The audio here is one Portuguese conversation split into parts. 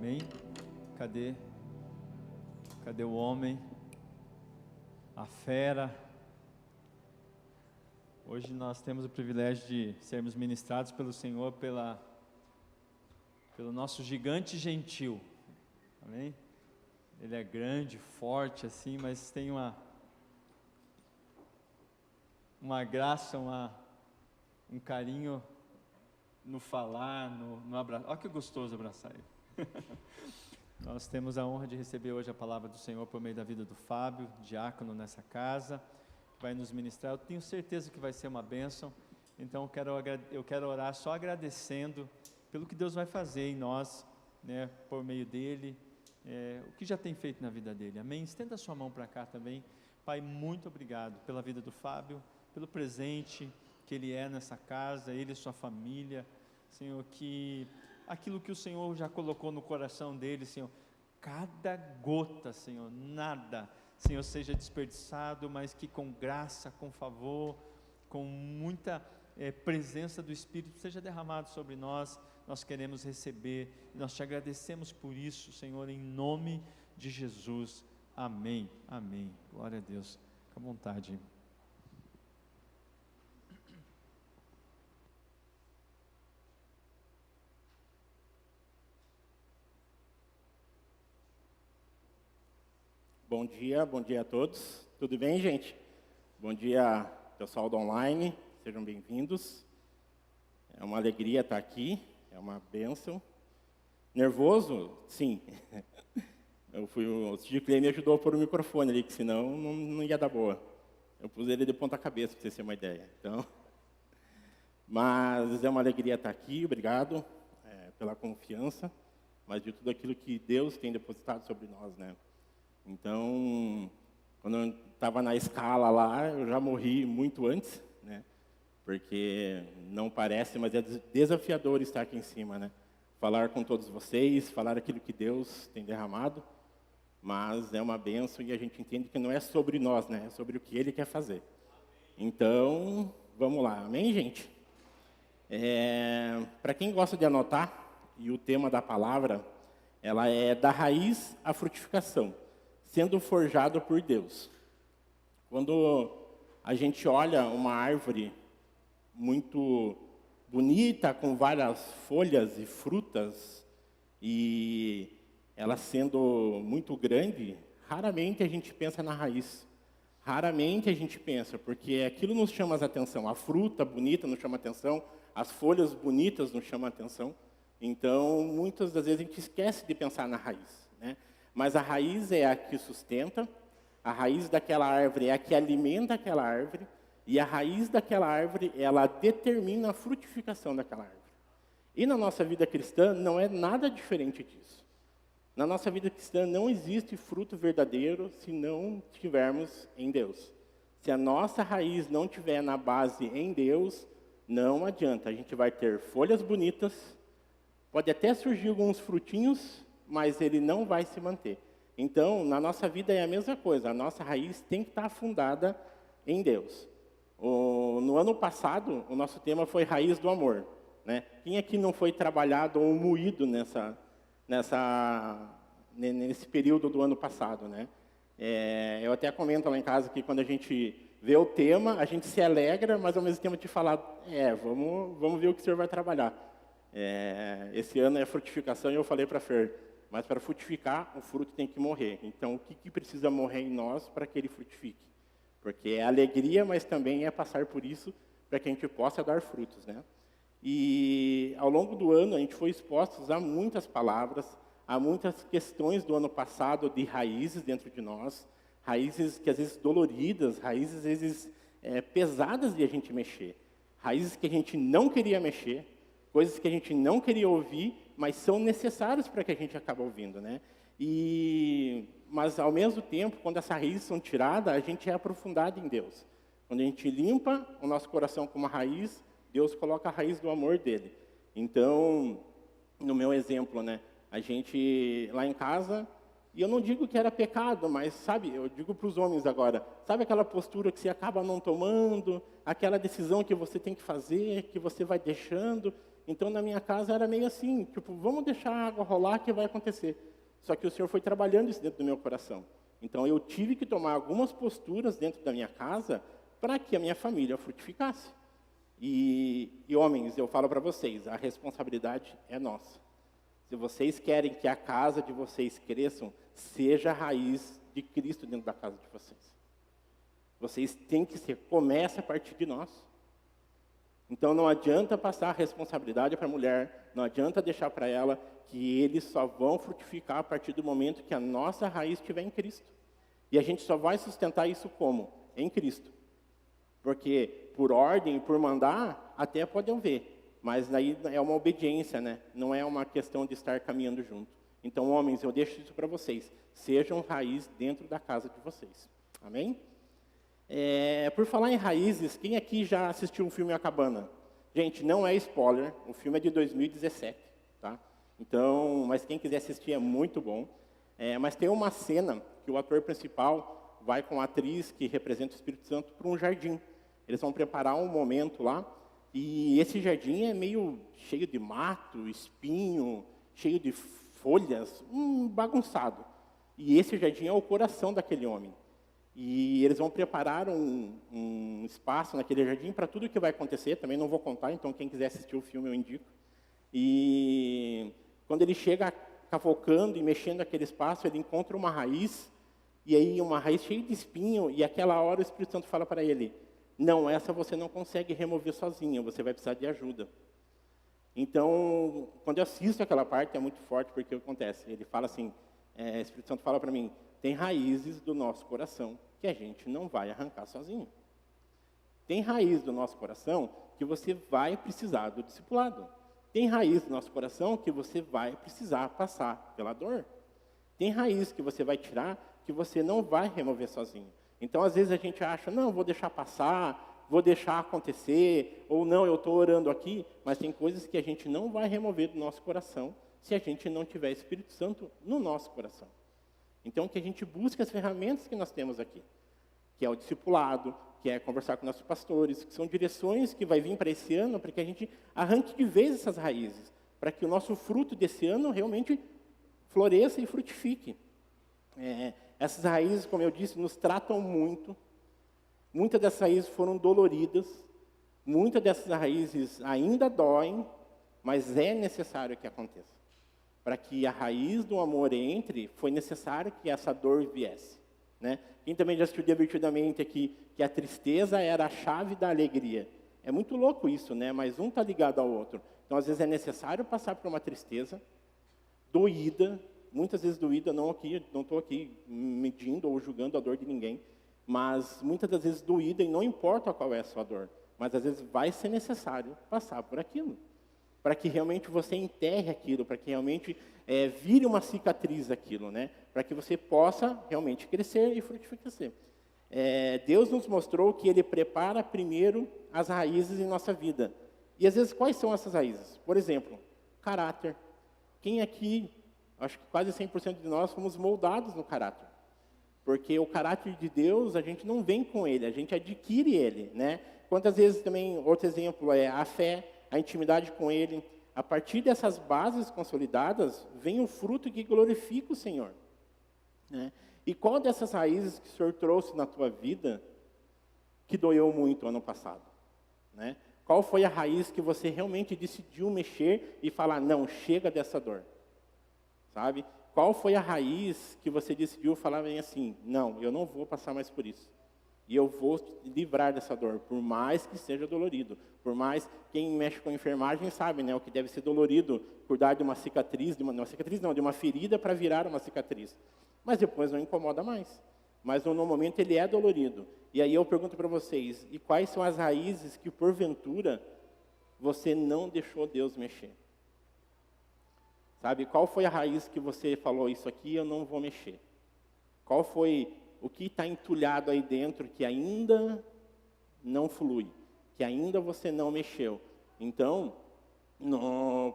Amém? Cadê? Cadê o homem? A fera? Hoje nós temos o privilégio de sermos ministrados pelo Senhor, pelo nosso gigante gentil. Amém? Ele é grande, forte assim, mas tem uma graça, um carinho no falar, no abraço. Olha que gostoso abraçar ele. Nós temos a honra de receber hoje a palavra do Senhor por meio da vida do Fábio, diácono nessa casa, vai nos ministrar. Eu tenho certeza que vai ser uma bênção, então eu quero orar só agradecendo pelo que Deus vai fazer em nós, né, por meio dele, o que já tem feito na vida dele. Amém? Estenda a sua mão para cá também. Pai, muito obrigado pela vida do Fábio, pelo presente que ele é nessa casa, ele e sua família, Senhor, que aquilo que o Senhor já colocou no coração dele, Senhor, cada gota, Senhor, nada, Senhor, seja desperdiçado, mas que com graça, com favor, com muita presença do Espírito seja derramado sobre nós. Nós queremos receber, nós te agradecemos por isso, Senhor, em nome de Jesus. Amém, amém. Glória a Deus. Fica à vontade. Bom dia a todos. Tudo bem, gente? Bom dia, pessoal do online. Sejam bem-vindos. É uma alegria estar aqui, é uma bênção. Nervoso? Sim. O Cid Clay me ajudou a pôr o microfone ali, que senão não ia dar boa. Eu pus ele de ponta cabeça, para vocês terem uma ideia. Então, mas é uma alegria estar aqui, obrigado pela confiança, mas de tudo aquilo que Deus tem depositado sobre nós, né? Então, quando eu estava na escala lá, eu já morri muito antes, né? Porque não parece, mas é desafiador estar aqui em cima, né? Falar com todos vocês, falar aquilo que Deus tem derramado, mas é uma bênção e a gente entende que não é sobre nós, né? É sobre o que Ele quer fazer. Então, vamos lá. Amém, gente? Para quem gosta de anotar, e o tema da palavra, ela é da raiz à frutificação, sendo forjado por Deus. Quando a gente olha uma árvore muito bonita, com várias folhas e frutas, e ela sendo muito grande, raramente a gente pensa na raiz. Raramente a gente pensa, porque aquilo nos chama a atenção. A fruta bonita nos chama a atenção, as folhas bonitas nos chamam a atenção. Então, muitas das vezes a gente esquece de pensar na raiz, né? Mas a raiz é a que sustenta, a raiz daquela árvore é a que alimenta aquela árvore, e a raiz daquela árvore, ela determina a frutificação daquela árvore. E na nossa vida cristã não é nada diferente disso. Na nossa vida cristã não existe fruto verdadeiro se não tivermos em Deus. Se a nossa raiz não tiver na base em Deus, não adianta. A gente vai ter folhas bonitas, pode até surgir alguns frutinhos, mas ele não vai se manter. Então, na nossa vida é a mesma coisa, a nossa raiz tem que estar fundada em Deus. No ano passado, o nosso tema foi Raiz do Amor, né? Quem aqui não foi trabalhado ou moído nesse período do ano passado, né? Eu até comento lá em casa que quando a gente vê o tema, a gente se alegra, mas ao mesmo tempo te fala, vamos ver o que o senhor vai trabalhar. Esse ano é frutificação e eu falei para a Fer, mas para frutificar, o fruto tem que morrer. Então, o que precisa morrer em nós para que ele frutifique? Porque é alegria, mas também é passar por isso para que a gente possa dar frutos, né? E ao longo do ano, a gente foi exposto a muitas palavras, a muitas questões do ano passado de raízes dentro de nós, raízes que às vezes doloridas, raízes às vezes pesadas de a gente mexer, raízes que a gente não queria mexer, coisas que a gente não queria ouvir, mas são necessárias para que a gente acabe ouvindo, né? Mas, ao mesmo tempo, quando essas raízes são tiradas, a gente é aprofundado em Deus. Quando a gente limpa o nosso coração com uma raiz, Deus coloca a raiz do amor dele. Então, no meu exemplo, né? A gente, lá em casa, e eu não digo que era pecado, mas, sabe, eu digo para os homens agora, sabe aquela postura que você acaba não tomando, aquela decisão que você tem que fazer, que você vai deixando, Então, na minha casa era meio assim, tipo, vamos deixar a água rolar que vai acontecer. Só que o Senhor foi trabalhando isso dentro do meu coração. Então, eu tive que tomar algumas posturas dentro da minha casa para que a minha família frutificasse. E homens, eu falo para vocês, a responsabilidade é nossa. Se vocês querem que a casa de vocês cresçam, seja a raiz de Cristo dentro da casa de vocês. Vocês têm que ser, começa a partir de nós. Então não adianta passar a responsabilidade para a mulher, não adianta deixar para ela que eles só vão frutificar a partir do momento que a nossa raiz estiver em Cristo. E a gente só vai sustentar isso como? Em Cristo. Porque por ordem, por mandar, até podem ver. Mas aí é uma obediência, né? Não é uma questão de estar caminhando junto. Então, homens, eu deixo isso para vocês. Sejam raiz dentro da casa de vocês. Amém? Por falar em raízes, quem aqui já assistiu o filme A Cabana? Gente, não é spoiler, o filme é de 2017, tá? Então, mas quem quiser assistir é muito bom. Mas tem uma cena que o ator principal vai com a atriz que representa o Espírito Santo para um jardim. Eles vão preparar um momento lá, e esse jardim é meio cheio de mato, espinho, cheio de folhas, bagunçado. E esse jardim é o coração daquele homem. E eles vão preparar um espaço naquele jardim para tudo o que vai acontecer. Também não vou contar, então quem quiser assistir o filme eu indico. E quando ele chega cavocando e mexendo naquele espaço, ele encontra uma raiz, e aí uma raiz cheia de espinho, e aquela hora o Espírito Santo fala para ele, não, essa você não consegue remover sozinho, você vai precisar de ajuda. Então, quando eu assisto aquela parte, é muito forte, porque o que acontece? Ele fala assim, o Espírito Santo fala para mim, tem raízes do nosso coração que a gente não vai arrancar sozinho. Tem raiz do nosso coração que você vai precisar do discipulado. Tem raiz do nosso coração que você vai precisar passar pela dor. Tem raiz que você vai tirar que você não vai remover sozinho. Então, às vezes a gente acha, não, vou deixar passar, vou deixar acontecer, ou não, eu estou orando aqui, mas tem coisas que a gente não vai remover do nosso coração se a gente não tiver Espírito Santo no nosso coração. Então, que a gente busque as ferramentas que nós temos aqui, que é o discipulado, que é conversar com nossos pastores, que são direções que vai vir para esse ano, para que a gente arranque de vez essas raízes, para que o nosso fruto desse ano realmente floresça e frutifique. Essas raízes, como eu disse, nos tratam muito. Muitas dessas raízes foram doloridas, muitas dessas raízes ainda doem, mas é necessário que aconteça. Para que a raiz do amor entre, foi necessário que essa dor viesse. Né? Quem também já estudou divertidamente aqui, que a tristeza era a chave da alegria. É muito louco isso, né? Mas um está ligado ao outro. Então, às vezes, é necessário passar por uma tristeza doída, muitas vezes doída, não estou aqui medindo ou julgando a dor de ninguém, mas muitas das vezes doída, e não importa qual é a sua dor, mas às vezes vai ser necessário passar por aquilo, para que realmente você enterre aquilo, para que realmente vire uma cicatriz aquilo, né? Para que você possa realmente crescer e frutificar. Deus nos mostrou que Ele prepara primeiro as raízes em nossa vida. E às vezes, quais são essas raízes? Por exemplo, caráter. Quem aqui, acho que quase 100% de nós, fomos moldados no caráter. Porque o caráter de Deus, a gente não vem com ele, a gente adquire ele, né? Quantas vezes também, outro exemplo, é a fé, a intimidade com ele. A partir dessas bases consolidadas, vem o fruto que glorifica o Senhor. Né? E qual dessas raízes que o Senhor trouxe na tua vida que doeu muito ano passado? Né? Qual foi a raiz que você realmente decidiu mexer e falar, não, chega dessa dor? Sabe? Qual foi a raiz que você decidiu falar bem assim, não, eu não vou passar mais por isso. E eu vou livrar dessa dor, por mais que seja dolorido. Por mais, quem mexe com enfermagem sabe, né, o que deve ser dolorido, cuidar de uma cicatriz, de uma ferida para virar uma cicatriz. Mas depois não incomoda mais. Mas no momento ele é dolorido. E aí eu pergunto para vocês, e quais são as raízes que porventura você não deixou Deus mexer? Sabe, qual foi a raiz que você falou, isso aqui eu não vou mexer? Qual foi o que está entulhado aí dentro que ainda não flui, que ainda você não mexeu? Então,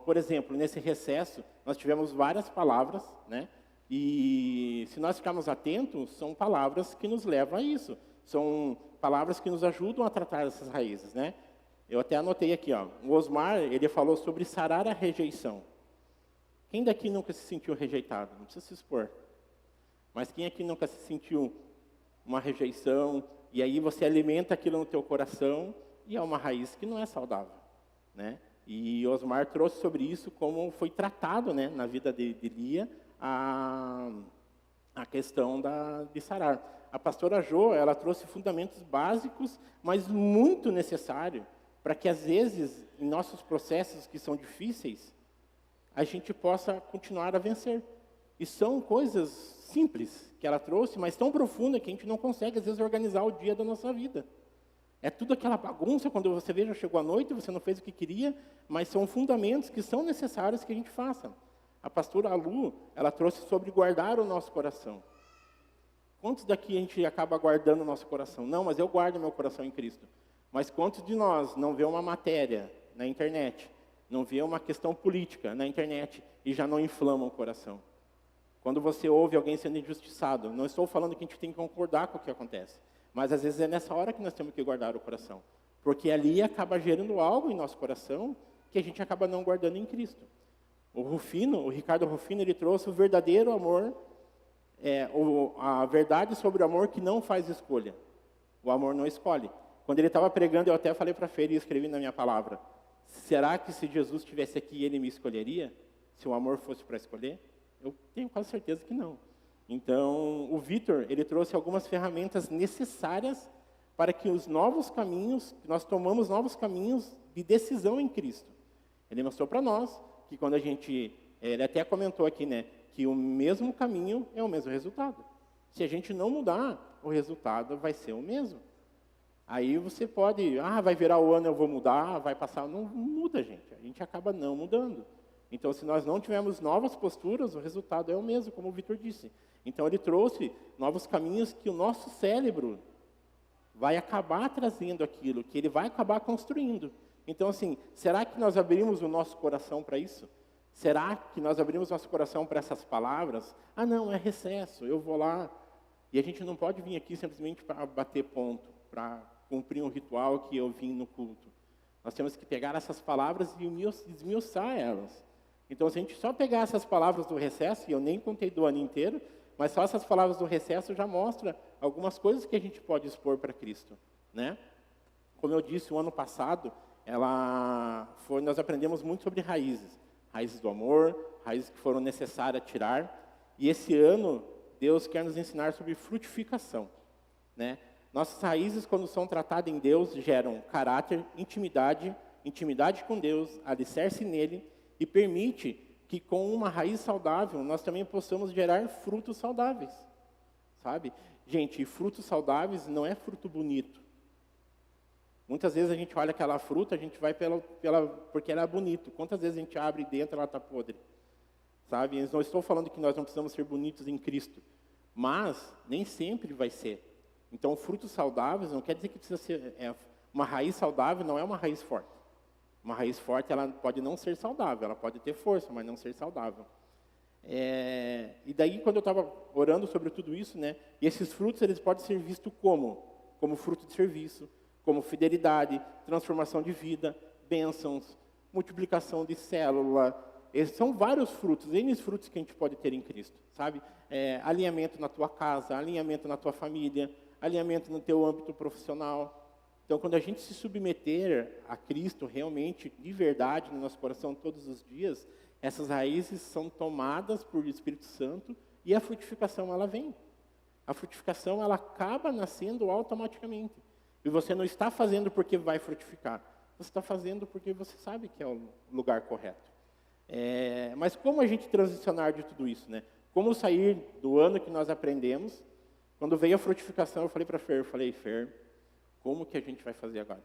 por exemplo, nesse recesso, nós tivemos várias palavras, né? E se nós ficarmos atentos, são palavras que nos levam a isso. São palavras que nos ajudam a tratar essas raízes, né? Eu até anotei aqui, ó. O Osmar, ele falou sobre sarar a rejeição. Quem daqui nunca se sentiu rejeitado? Não precisa se expor. Mas quem aqui nunca se sentiu uma rejeição, e aí você alimenta aquilo no teu coração, e é uma raiz que não é saudável, né? E Osmar trouxe sobre isso, como foi tratado, né, na vida de Lia, a questão de sarar. A pastora Jo, ela trouxe fundamentos básicos, mas muito necessários, para que às vezes, em nossos processos que são difíceis, a gente possa continuar a vencer. E são coisas simples que ela trouxe, mas tão profundas que a gente não consegue, às vezes, organizar o dia da nossa vida. É tudo aquela bagunça, quando você vê, já chegou a noite, você não fez o que queria, mas são fundamentos que são necessários que a gente faça. A pastora Lu, ela trouxe sobre guardar o nosso coração. Quantos daqui a gente acaba guardando o nosso coração? Não, mas eu guardo meu coração em Cristo. Mas quantos de nós não vê uma matéria na internet, não vê uma questão política na internet e já não inflama o coração? Quando você ouve alguém sendo injustiçado, não estou falando que a gente tem que concordar com o que acontece, mas às vezes é nessa hora que nós temos que guardar o coração, porque ali acaba gerando algo em nosso coração que a gente acaba não guardando em Cristo. O Ricardo Rufino, ele trouxe o verdadeiro amor, a verdade sobre o amor que não faz escolha. O amor não escolhe. Quando ele estava pregando, eu até falei para a Feira e escrevi na minha palavra: será que se Jesus estivesse aqui, ele me escolheria? Se o amor fosse para escolher? Eu tenho quase certeza que não. Então, o Vitor, ele trouxe algumas ferramentas necessárias para que os novos caminhos, que nós tomamos novos caminhos de decisão em Cristo. Ele mostrou para nós que quando a gente, ele até comentou aqui, né, que o mesmo caminho é o mesmo resultado. Se a gente não mudar, o resultado vai ser o mesmo. Aí você pode, vai virar o ano, eu vou mudar, vai passar. Não muda, gente. A gente acaba não mudando. Então, se nós não tivermos novas posturas, o resultado é o mesmo, como o Vitor disse. Então, ele trouxe novos caminhos que o nosso cérebro vai acabar trazendo aquilo, que ele vai acabar construindo. Então, assim, será que nós abrimos o nosso coração para isso? Será que nós abrimos nosso coração para essas palavras? Não, é recesso, eu vou lá. E a gente não pode vir aqui simplesmente para bater ponto, para cumprir um ritual que eu vim no culto. Nós temos que pegar essas palavras e esmiuçar elas. Então, se a gente só pegar essas palavras do recesso, e eu nem contei do ano inteiro, mas só essas palavras do recesso já mostra algumas coisas que a gente pode expor para Cristo, né? Como eu disse, o ano passado, nós aprendemos muito sobre raízes. Raízes do amor, raízes que foram necessárias tirar. E esse ano, Deus quer nos ensinar sobre frutificação, né? Nossas raízes, quando são tratadas em Deus, geram caráter, intimidade com Deus, alicerce nele, e permite que com uma raiz saudável, nós também possamos gerar frutos saudáveis, sabe? Gente, frutos saudáveis não é fruto bonito. Muitas vezes a gente olha aquela fruta, a gente vai porque ela é bonito. Quantas vezes a gente abre dentro e ela está podre? Sabe? Eu não estou falando que nós não precisamos ser bonitos em Cristo, mas nem sempre vai ser. Então, frutos saudáveis não quer dizer que precisa ser... uma raiz saudável não é uma raiz forte. Uma raiz forte, ela pode não ser saudável, ela pode ter força, mas não ser saudável. E daí, quando eu estava orando sobre tudo isso, né, e esses frutos, eles podem ser vistos como? Como fruto de serviço, como fidelidade, transformação de vida, bênçãos, multiplicação de célula. Esses são vários frutos, N frutos que a gente pode ter em Cristo, sabe? Alinhamento na tua casa, alinhamento na tua família, alinhamento no teu âmbito profissional. Então, quando a gente se submeter a Cristo realmente, de verdade, no nosso coração todos os dias, essas raízes são tomadas por Espírito Santo e a frutificação, ela vem. A frutificação, ela acaba nascendo automaticamente. E você não está fazendo porque vai frutificar. Você está fazendo porque você sabe que é o lugar correto. Mas como a gente transicionar de tudo isso, né? Como sair do ano que nós aprendemos? Quando veio a frutificação, eu falei para a Fer, Fer, como que a gente vai fazer agora?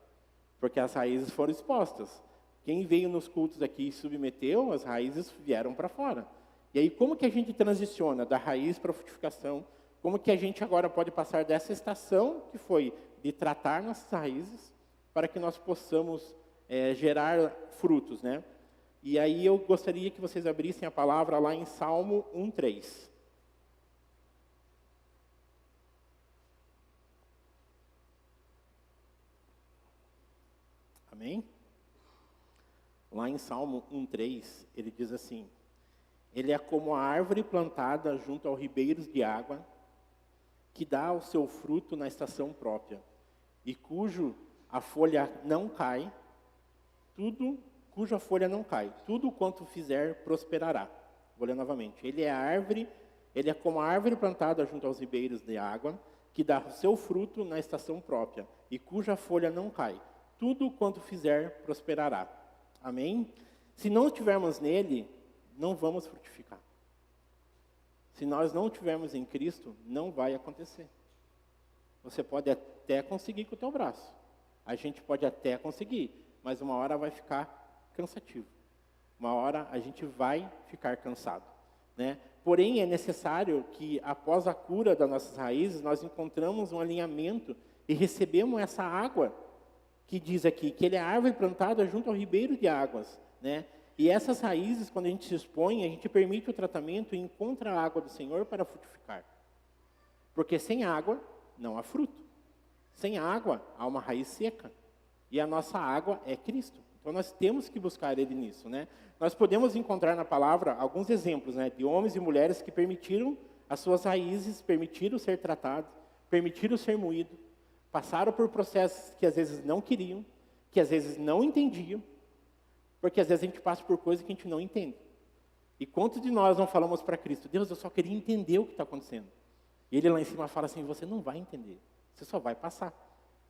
Porque as raízes foram expostas. Quem veio nos cultos aqui e submeteu, as raízes vieram para fora. E aí, como que a gente transiciona da raiz para a frutificação? Como que a gente agora pode passar dessa estação, que foi de tratar nossas raízes, para que nós possamos gerar frutos, né? E aí eu gostaria que vocês abrissem a palavra lá em Salmo 1:3. Amém? Lá em Salmo 1:3, ele diz assim: ele é como a árvore plantada junto aos ribeiros de água, que dá o seu fruto na estação própria, e cuja folha não cai, tudo quanto fizer prosperará. Vou ler novamente. Ele é como a árvore plantada junto aos ribeiros de água, que dá o seu fruto na estação própria, e cuja folha não cai. Tudo quanto fizer prosperará. Amém? Se não estivermos nele, não vamos frutificar. Se nós não estivermos em Cristo, não vai acontecer. Você pode até conseguir com o teu braço. A gente pode até conseguir, mas uma hora vai ficar cansativo. Uma hora a gente vai ficar cansado, né? Porém, é necessário que, após a cura das nossas raízes, nós encontramos um alinhamento e recebemos essa água que diz aqui, que ele é árvore plantada junto ao ribeiro de águas, né? E essas raízes, quando a gente se expõe, a gente permite o tratamento e encontra a água do Senhor para frutificar. Porque sem água, não há fruto. Sem água, há uma raiz seca. E a nossa água é Cristo. Então, nós temos que buscar Ele nisso, né? Nós podemos encontrar na palavra alguns exemplos, né, de homens e mulheres que permitiram as suas raízes, permitiram ser tratados, permitiram ser moídos, passaram por processos que às vezes não queriam, que às vezes não entendiam, porque às vezes a gente passa por coisas que a gente não entende. E quantos de nós não falamos para Cristo: Deus, eu só queria entender o que está acontecendo. E Ele lá em cima fala assim: você não vai entender, você só vai passar.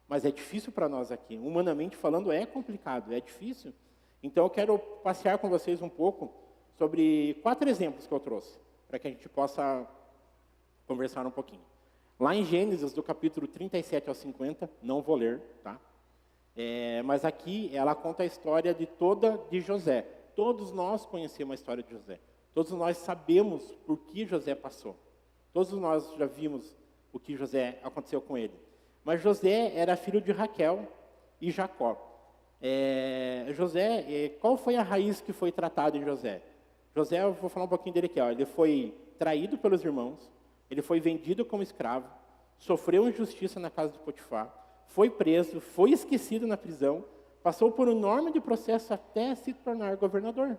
Mas é difícil para nós aqui. Humanamente falando, é complicado, é difícil. Então, eu quero passear com vocês um pouco sobre 4 exemplos que eu trouxe, para que a gente possa conversar um pouquinho. Lá em Gênesis, do capítulo 37 ao 50, não vou ler, tá? Mas aqui ela conta a história de José. Todos nós conhecemos a história de José. Todos nós sabemos por que José passou. Todos nós já vimos o que aconteceu com ele. Mas José era filho de Raquel e Jacó. Qual foi a raiz que foi tratada em José? José, eu vou falar um pouquinho dele aqui. Ele foi traído pelos irmãos, ele foi vendido como escravo, sofreu injustiça na casa de Potifar, foi preso, foi esquecido na prisão, passou por um enorme de processo até se tornar governador.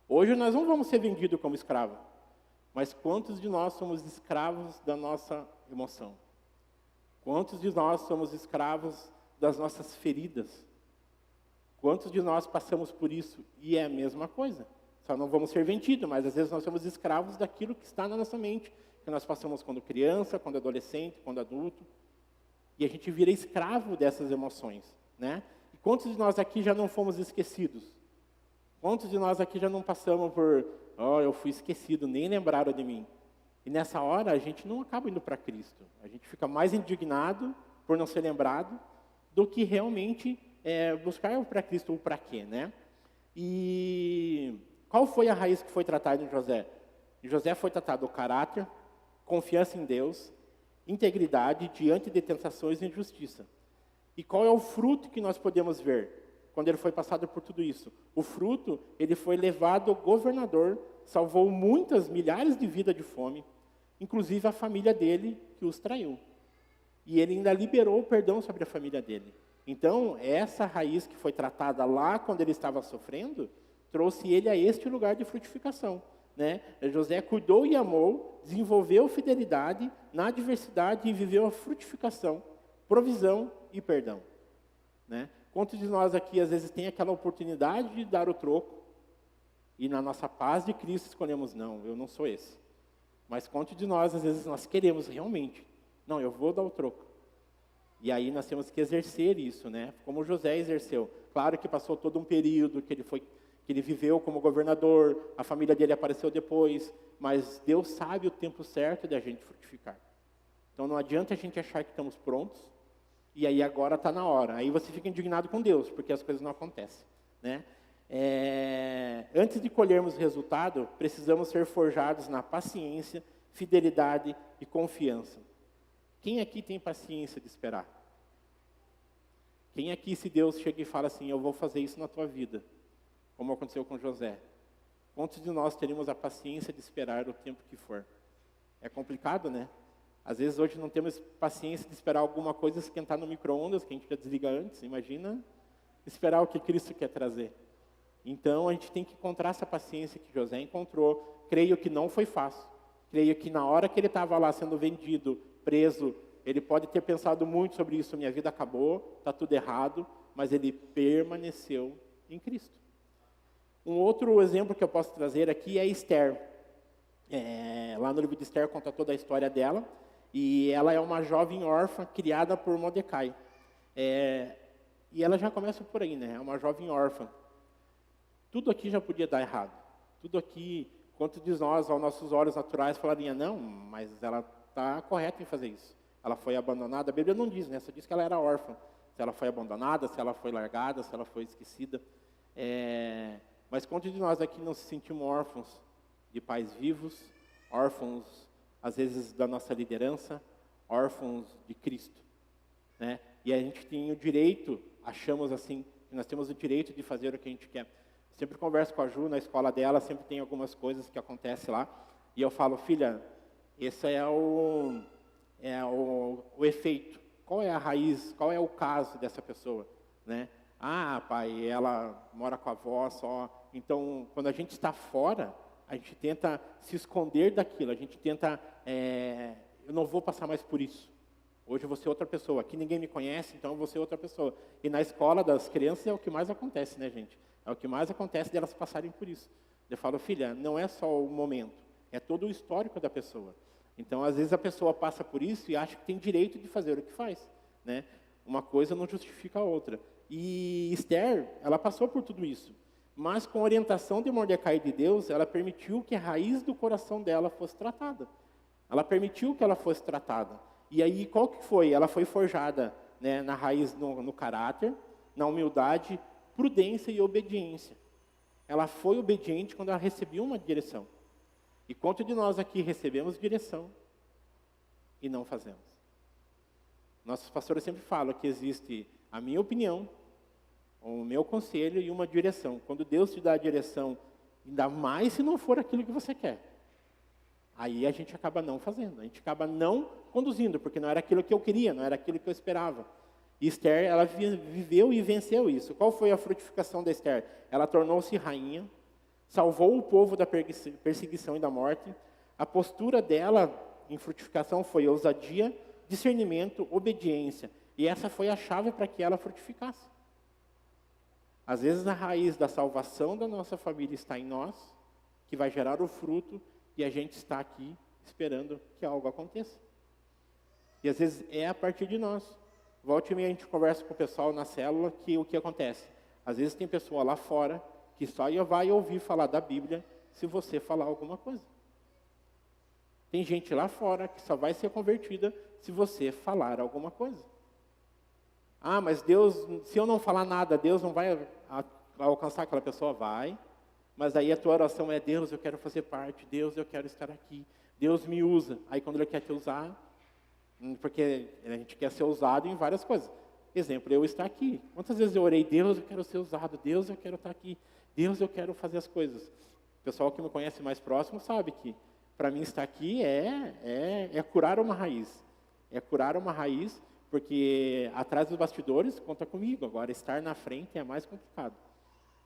Hoje nós não vamos ser vendidos como escravo, mas quantos de nós somos escravos da nossa emoção? Quantos de nós somos escravos das nossas feridas? Quantos de nós passamos por isso? E é a mesma coisa. Só não vamos ser vendidos, mas às vezes nós somos escravos daquilo que está na nossa mente, que nós passamos quando criança, quando adolescente, quando adulto. E a gente vira escravo dessas emoções, né? E quantos de nós aqui já não fomos esquecidos? Quantos de nós aqui já não passamos por, eu fui esquecido, nem lembraram de mim? E nessa hora a gente não acaba indo para Cristo. A gente fica mais indignado por não ser lembrado do que realmente buscar para Cristo o para quê, né? E qual foi a raiz que foi tratada em José? Em José foi tratado o caráter, confiança em Deus, integridade diante de tentações e injustiça. E qual é o fruto que nós podemos ver quando ele foi passado por tudo isso? O fruto, ele foi levado governador, salvou milhares de vidas de fome, inclusive a família dele que os traiu. E ele ainda liberou o perdão sobre a família dele. Então, essa raiz que foi tratada lá quando ele estava sofrendo, trouxe ele a este lugar de frutificação, né? José cuidou e amou, desenvolveu fidelidade na adversidade e viveu a frutificação, provisão e perdão, né? Quantos de nós aqui, às vezes, tem aquela oportunidade de dar o troco e na nossa paz de Cristo escolhemos, não, eu não sou esse. Mas quantos de nós, às vezes, nós queremos realmente, não, eu vou dar o troco. E aí nós temos que exercer isso, né? Como José exerceu. Claro que passou todo um período que ele viveu como governador, a família dele apareceu depois, mas Deus sabe o tempo certo de a gente frutificar. Então não adianta a gente achar que estamos prontos, e aí agora está na hora. Aí você fica indignado com Deus, porque as coisas não acontecem, né? Antes de colhermos resultado, precisamos ser forjados na paciência, fidelidade e confiança. Quem aqui tem paciência de esperar? Quem aqui, se Deus chega e fala assim, eu vou fazer isso na tua vida, como aconteceu com José? Quantos de nós teríamos a paciência de esperar o tempo que for? É complicado, né? Às vezes hoje não temos paciência de esperar alguma coisa esquentar no micro-ondas, que a gente já desliga antes, imagina esperar o que Cristo quer trazer. Então, a gente tem que encontrar essa paciência que José encontrou. Creio que não foi fácil. Creio que na hora que ele estava lá sendo vendido, preso, ele pode ter pensado muito sobre isso. Minha vida acabou, está tudo errado, mas ele permaneceu em Cristo. Um outro exemplo que eu posso trazer aqui é Esther. Lá no livro de Esther conta toda a história dela. E ela é uma jovem órfã criada por Mordecai. E ela já começa por aí, né? É uma jovem órfã. Tudo aqui já podia dar errado. Tudo aqui, quantos de nós, aos nossos olhos naturais, falariam, não, mas ela está correta em fazer isso. Ela foi abandonada. A Bíblia não diz, né? Só diz que ela era órfã. Se ela foi abandonada, se ela foi largada, se ela foi esquecida. Mas quantos de nós aqui não se sentimos órfãos de pais vivos, órfãos, às vezes, da nossa liderança, órfãos de Cristo, né? E a gente tem o direito, achamos assim, que nós temos o direito de fazer o que a gente quer. Sempre converso com a Ju, na escola dela, sempre tem algumas coisas que acontecem lá, e eu falo, filha, esse é o efeito. Qual é a raiz, qual é o caso dessa pessoa, né? Ah, pai, ela mora com a avó só. Então, quando a gente está fora, a gente tenta se esconder daquilo, a gente tenta, eu não vou passar mais por isso. Hoje eu vou ser outra pessoa. Aqui ninguém me conhece, então eu vou ser outra pessoa. E na escola das crianças é o que mais acontece, né, gente? É o que mais acontece delas passarem por isso. Eu falo, filha, não é só o momento, é todo o histórico da pessoa. Então, às vezes a pessoa passa por isso e acha que tem direito de fazer o que faz, né? Uma coisa não justifica a outra. E Esther, ela passou por tudo isso. Mas com a orientação de Mordecai e de Deus, ela permitiu que a raiz do coração dela fosse tratada. Ela permitiu que ela fosse tratada. E aí, qual que foi? Ela foi forjada, né, na raiz, no caráter, na humildade, prudência e obediência. Ela foi obediente quando ela recebeu uma direção. E quantos de nós aqui recebemos direção e não fazemos? Nossos pastores sempre falam que existe a minha opinião, o meu conselho e uma direção. Quando Deus te dá a direção, ainda mais se não for aquilo que você quer, aí a gente acaba não fazendo, a gente acaba não conduzindo, porque não era aquilo que eu queria, não era aquilo que eu esperava. E Esther, ela viveu e venceu isso. Qual foi a frutificação da Esther? Ela tornou-se rainha, salvou o povo da perseguição e da morte. A postura dela em frutificação foi ousadia, discernimento, obediência. E essa foi a chave para que ela frutificasse. Às vezes a raiz da salvação da nossa família está em nós, que vai gerar o fruto, e a gente está aqui esperando que algo aconteça. E às vezes é a partir de nós. Volte e meia a gente conversa com o pessoal na célula, que o que acontece? Às vezes tem pessoa lá fora que só vai ouvir falar da Bíblia se você falar alguma coisa. Tem gente lá fora que só vai ser convertida se você falar alguma coisa. Ah, mas Deus, se eu não falar nada, Deus não vai alcançar aquela pessoa? Vai. Mas aí a tua oração é, Deus, eu quero fazer parte, Deus, eu quero estar aqui, Deus me usa. Aí quando Ele quer te usar, porque a gente quer ser usado em várias coisas. Exemplo, eu estar aqui. Quantas vezes eu orei, Deus, eu quero ser usado, Deus, eu quero estar aqui, Deus, eu quero fazer as coisas. O pessoal que me conhece mais próximo sabe que, para mim, estar aqui é curar uma raiz. É curar uma raiz, porque atrás dos bastidores conta comigo. Agora, estar na frente é mais complicado.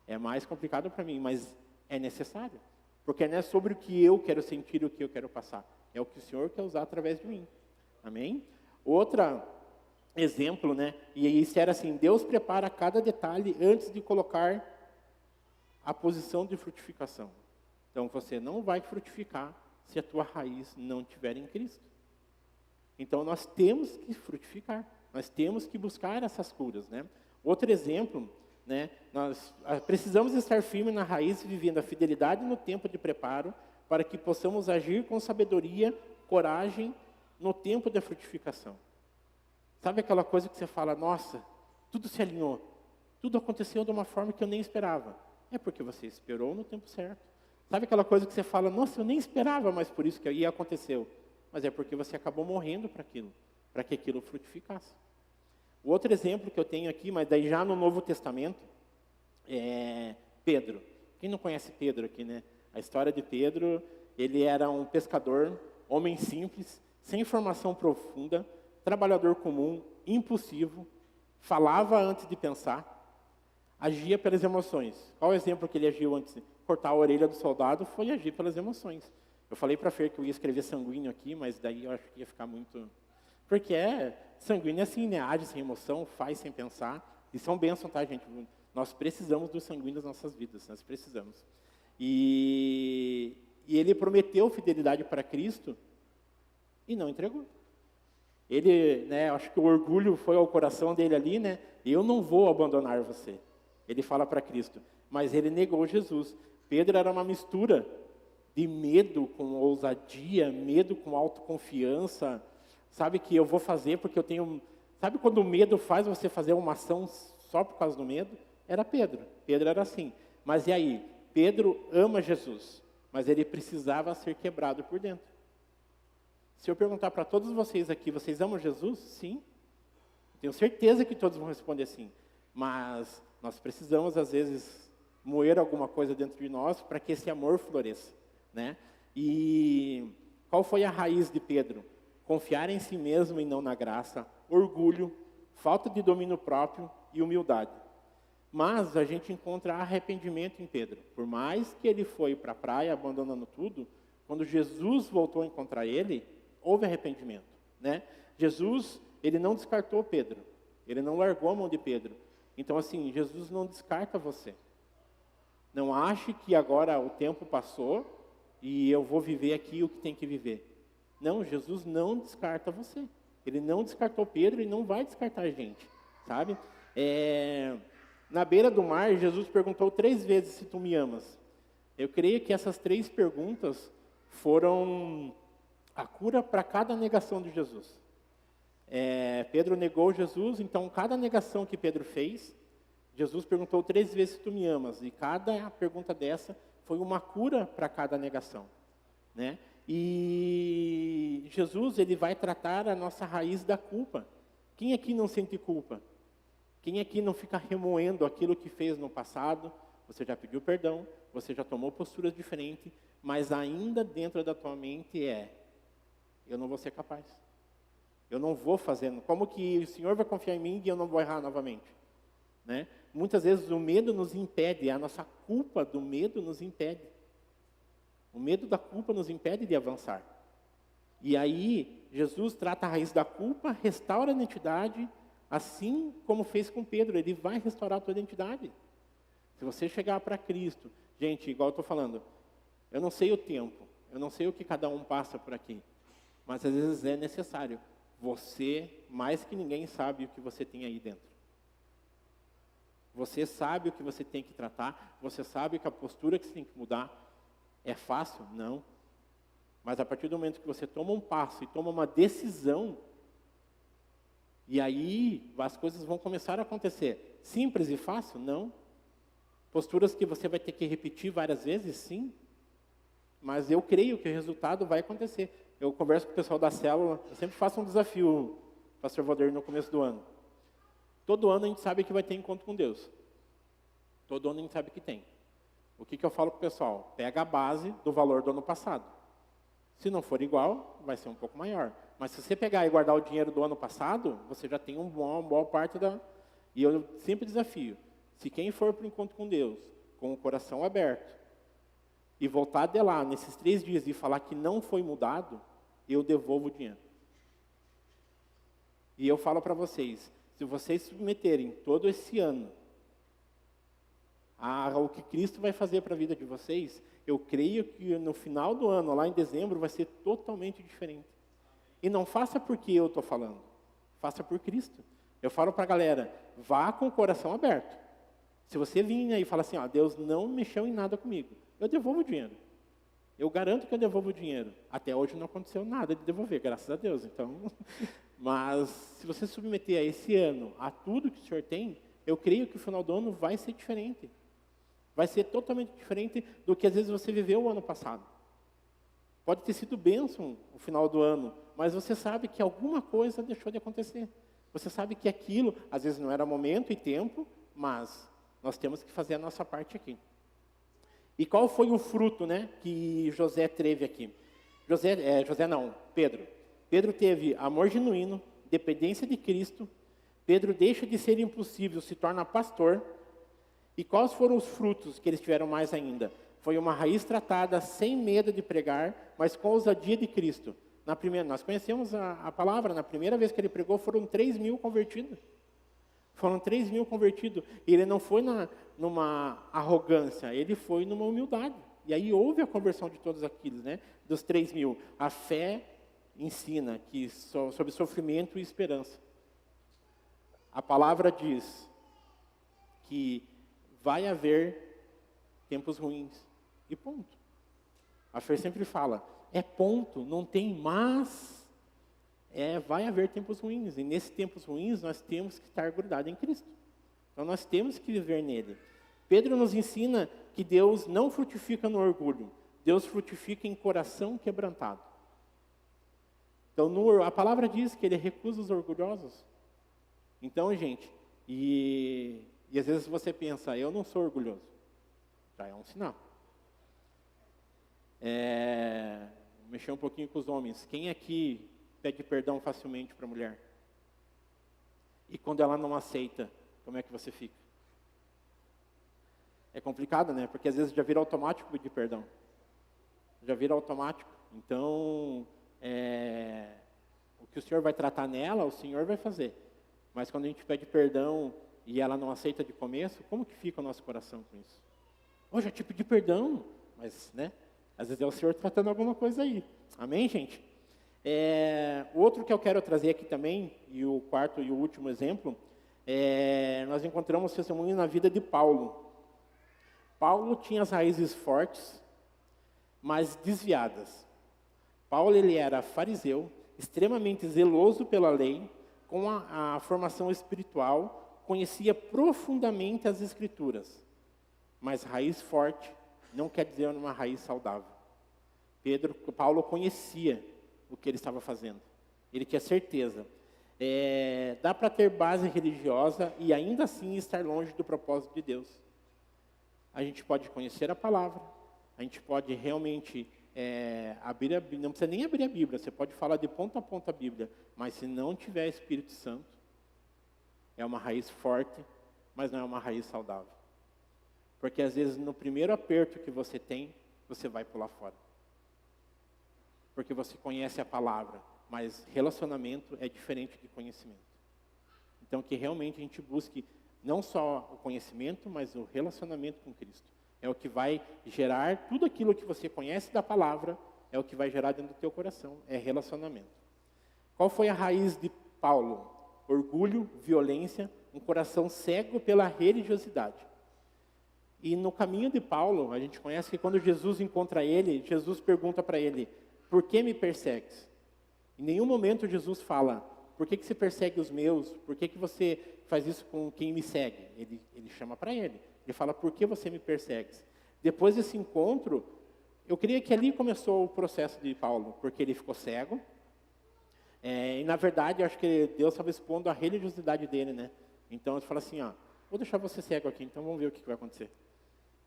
É mais complicado para mim, mas é necessário. Porque não é sobre o que eu quero sentir e o que eu quero passar. É o que o Senhor quer usar através de mim. Amém? Outro exemplo, né? E isso era assim, Deus prepara cada detalhe antes de colocar a posição de frutificação. Então, você não vai frutificar se a tua raiz não estiver em Cristo. Então, nós temos que frutificar. Nós temos que buscar essas curas, né? Outro exemplo, né? Nós precisamos estar firmes na raiz, vivendo a fidelidade no tempo de preparo, para que possamos agir com sabedoria, coragem, no tempo da frutificação. Sabe aquela coisa que você fala, nossa, tudo se alinhou, tudo aconteceu de uma forma que eu nem esperava. É porque você esperou no tempo certo. Sabe aquela coisa que você fala, nossa, eu nem esperava, mas por isso que aí aconteceu. Mas é porque você acabou morrendo para aquilo, para que aquilo frutificasse. O outro exemplo que eu tenho aqui, mas daí já no Novo Testamento, é Pedro. Quem não conhece Pedro aqui, né? A história de Pedro, ele era um pescador, homem simples, sem formação profunda, trabalhador comum, impulsivo, falava antes de pensar, agia pelas emoções. Qual o exemplo que ele agiu antes? Cortar a orelha do soldado foi agir pelas emoções. Eu falei para a Fer que eu ia escrever sanguíneo aqui, mas daí eu acho que ia ficar muito... Porque sanguíneo é assim, né? Age sem emoção, faz sem pensar. Isso é um bênção, tá, gente? Nós precisamos do sanguíneo nas nossas vidas, nós precisamos. E ele prometeu fidelidade para Cristo e não entregou. Ele, né, acho que o orgulho foi ao coração dele ali, né? Eu não vou abandonar você. Ele fala para Cristo, mas ele negou Jesus. Pedro era uma mistura de medo com ousadia, medo com autoconfiança. Sabe que eu vou fazer porque eu tenho... Sabe quando o medo faz você fazer uma ação só por causa do medo? Era Pedro. Pedro era assim. Mas e aí? Pedro ama Jesus, mas ele precisava ser quebrado por dentro. Se eu perguntar para todos vocês aqui, vocês amam Jesus? Sim. Tenho certeza que todos vão responder sim. Mas nós precisamos, às vezes, moer alguma coisa dentro de nós para que esse amor floresça, né? E qual foi a raiz de Pedro? Confiar em si mesmo e não na graça, orgulho, falta de domínio próprio e humildade. Mas a gente encontra arrependimento em Pedro. Por mais que ele foi para a praia abandonando tudo, quando Jesus voltou a encontrar ele, houve arrependimento, né? Jesus, ele não descartou Pedro. Ele não largou a mão de Pedro. Então, assim, Jesus não descarta você. Não ache que agora o tempo passou e eu vou viver aqui o que tem que viver. Não, Jesus não descarta você. Ele não descartou Pedro e não vai descartar a gente, sabe? Na beira do mar, Jesus perguntou 3 vezes se tu me amas. Eu creio que essas 3 perguntas foram a cura para cada negação de Jesus. Pedro negou Jesus, então cada negação que Pedro fez, Jesus perguntou 3 vezes se tu me amas. E cada pergunta dessa foi uma cura para cada negação, né? E Jesus, ele vai tratar a nossa raiz da culpa. Quem aqui não sente culpa? Quem aqui não fica remoendo aquilo que fez no passado? Você já pediu perdão, você já tomou posturas diferentes, mas ainda dentro da tua mente eu não vou ser capaz. Eu não vou fazer. Como que o Senhor vai confiar em mim e eu não vou errar novamente? Né? Muitas vezes o medo nos impede, a nossa culpa do medo nos impede. O medo da culpa nos impede de avançar. E aí, Jesus trata a raiz da culpa, restaura a identidade, assim como fez com Pedro. Ele vai restaurar a tua identidade. Se você chegar para Cristo, gente, igual eu estou falando, eu não sei o tempo, eu não sei o que cada um passa por aqui, mas às vezes é necessário. Você, mais que ninguém, sabe o que você tem aí dentro. Você sabe o que você tem que tratar, você sabe que a postura que você tem que mudar. É fácil? Não. Mas a partir do momento que você toma um passo e toma uma decisão, e aí as coisas vão começar a acontecer. Simples e fácil? Não. Posturas que você vai ter que repetir várias vezes? Sim. Mas eu creio que o resultado vai acontecer. Eu converso com o pessoal da célula, eu sempre faço um desafio, pastor Valdir, no começo do ano. Todo ano a gente sabe que vai ter encontro com Deus. Todo ano a gente sabe que tem. O que eu falo para o pessoal? Pega a base do valor do ano passado. Se não for igual, vai ser um pouco maior. Mas se você pegar e guardar o dinheiro do ano passado, você já tem uma boa parte da... E eu sempre desafio, se quem for para o encontro com Deus, com o coração aberto, e voltar de lá nesses 3 dias e falar que não foi mudado, eu devolvo o dinheiro. E eu falo para vocês, se vocês submeterem todo esse ano o que Cristo vai fazer para a vida de vocês, eu creio que no final do ano, lá em dezembro, vai ser totalmente diferente. E não faça porque eu estou falando, faça por Cristo. Eu falo para a galera, vá com o coração aberto. Se você vir aí e falar assim, Deus não mexeu em nada comigo, eu devolvo o dinheiro. Eu garanto que eu devolvo o dinheiro. Até hoje não aconteceu nada de devolver, graças a Deus. Então, mas se você submeter a esse ano a tudo que o Senhor tem, eu creio que o final do ano vai ser diferente. Vai ser totalmente diferente do que às vezes você viveu o ano passado. Pode ter sido bênção o final do ano, mas você sabe que alguma coisa deixou de acontecer. Você sabe que aquilo, às vezes não era momento e tempo, mas nós temos que fazer a nossa parte aqui. E qual foi o fruto, né, que José teve aqui? Pedro. Pedro teve amor genuíno, dependência de Cristo. Pedro deixa de ser impossível, se torna pastor. E quais foram os frutos que eles tiveram mais ainda? Foi uma raiz tratada sem medo de pregar, mas com ousadia de Cristo. Nós conhecemos a palavra, na primeira vez que ele pregou, foram 3.000 convertidos. Foram 3.000 convertidos. E ele não foi numa arrogância, ele foi numa humildade. E aí houve a conversão de todos aqueles, né? Dos 3.000. A fé ensina que sobre sofrimento e esperança. A palavra diz que vai haver tempos ruins. E ponto. A Fer sempre fala, é ponto, não tem mas. Vai haver tempos ruins. E nesses tempos ruins nós temos que estar grudados em Cristo. Então nós temos que viver nele. Pedro nos ensina que Deus não frutifica no orgulho. Deus frutifica em coração quebrantado. Então a palavra diz que ele recusa os orgulhosos. Então, gente, e às vezes você pensa, eu não sou orgulhoso. Já é um sinal. Mexer um pouquinho com os homens. Quem aqui pede perdão facilmente para a mulher? E quando ela não aceita, como é que você fica? É complicado, né? Porque às vezes já vira automático pedir perdão. Já vira automático. Então, o que o Senhor vai tratar nela, o Senhor vai fazer. Mas quando a gente pede perdão e ela não aceita de começo, como que fica o nosso coração com isso? Já te pedi perdão, mas, né? Às vezes é o Senhor tratando alguma coisa aí. Amém, gente? O outro que eu quero trazer aqui também, e o quarto e o último exemplo, nós encontramos testemunho na vida de Paulo. Paulo tinha as raízes fortes, mas desviadas. Paulo ele era fariseu, extremamente zeloso pela lei, com a formação espiritual, conhecia profundamente as Escrituras. Mas raiz forte não quer dizer uma raiz saudável. Paulo conhecia o que ele estava fazendo. Ele tinha certeza. Dá para ter base religiosa e ainda assim estar longe do propósito de Deus. A gente pode conhecer a palavra, a gente pode realmente abrir a Bíblia, não precisa nem abrir a Bíblia, você pode falar de ponta a ponta a Bíblia, mas se não tiver Espírito Santo, é uma raiz forte, mas não é uma raiz saudável. Porque às vezes no primeiro aperto que você tem, você vai pular fora. Porque você conhece a palavra, mas relacionamento é diferente de conhecimento. Então que realmente a gente busque não só o conhecimento, mas o relacionamento com Cristo. É o que vai gerar tudo aquilo que você conhece da palavra, é o que vai gerar dentro do teu coração, é relacionamento. Qual foi a raiz de Paulo? Orgulho, violência, um coração cego pela religiosidade. E no caminho de Paulo, a gente conhece que quando Jesus encontra ele, Jesus pergunta para ele, por que me persegues? Em nenhum momento Jesus fala, por que você persegue os meus? Por que você faz isso com quem me segue? Ele chama para ele. Ele fala, por que você me persegues? Depois desse encontro, eu creio que ali começou o processo de Paulo, porque ele ficou cego. E na verdade, eu acho que Deus estava expondo a religiosidade dele, né? Então ele fala assim, vou deixar você cego aqui, então vamos ver o que vai acontecer.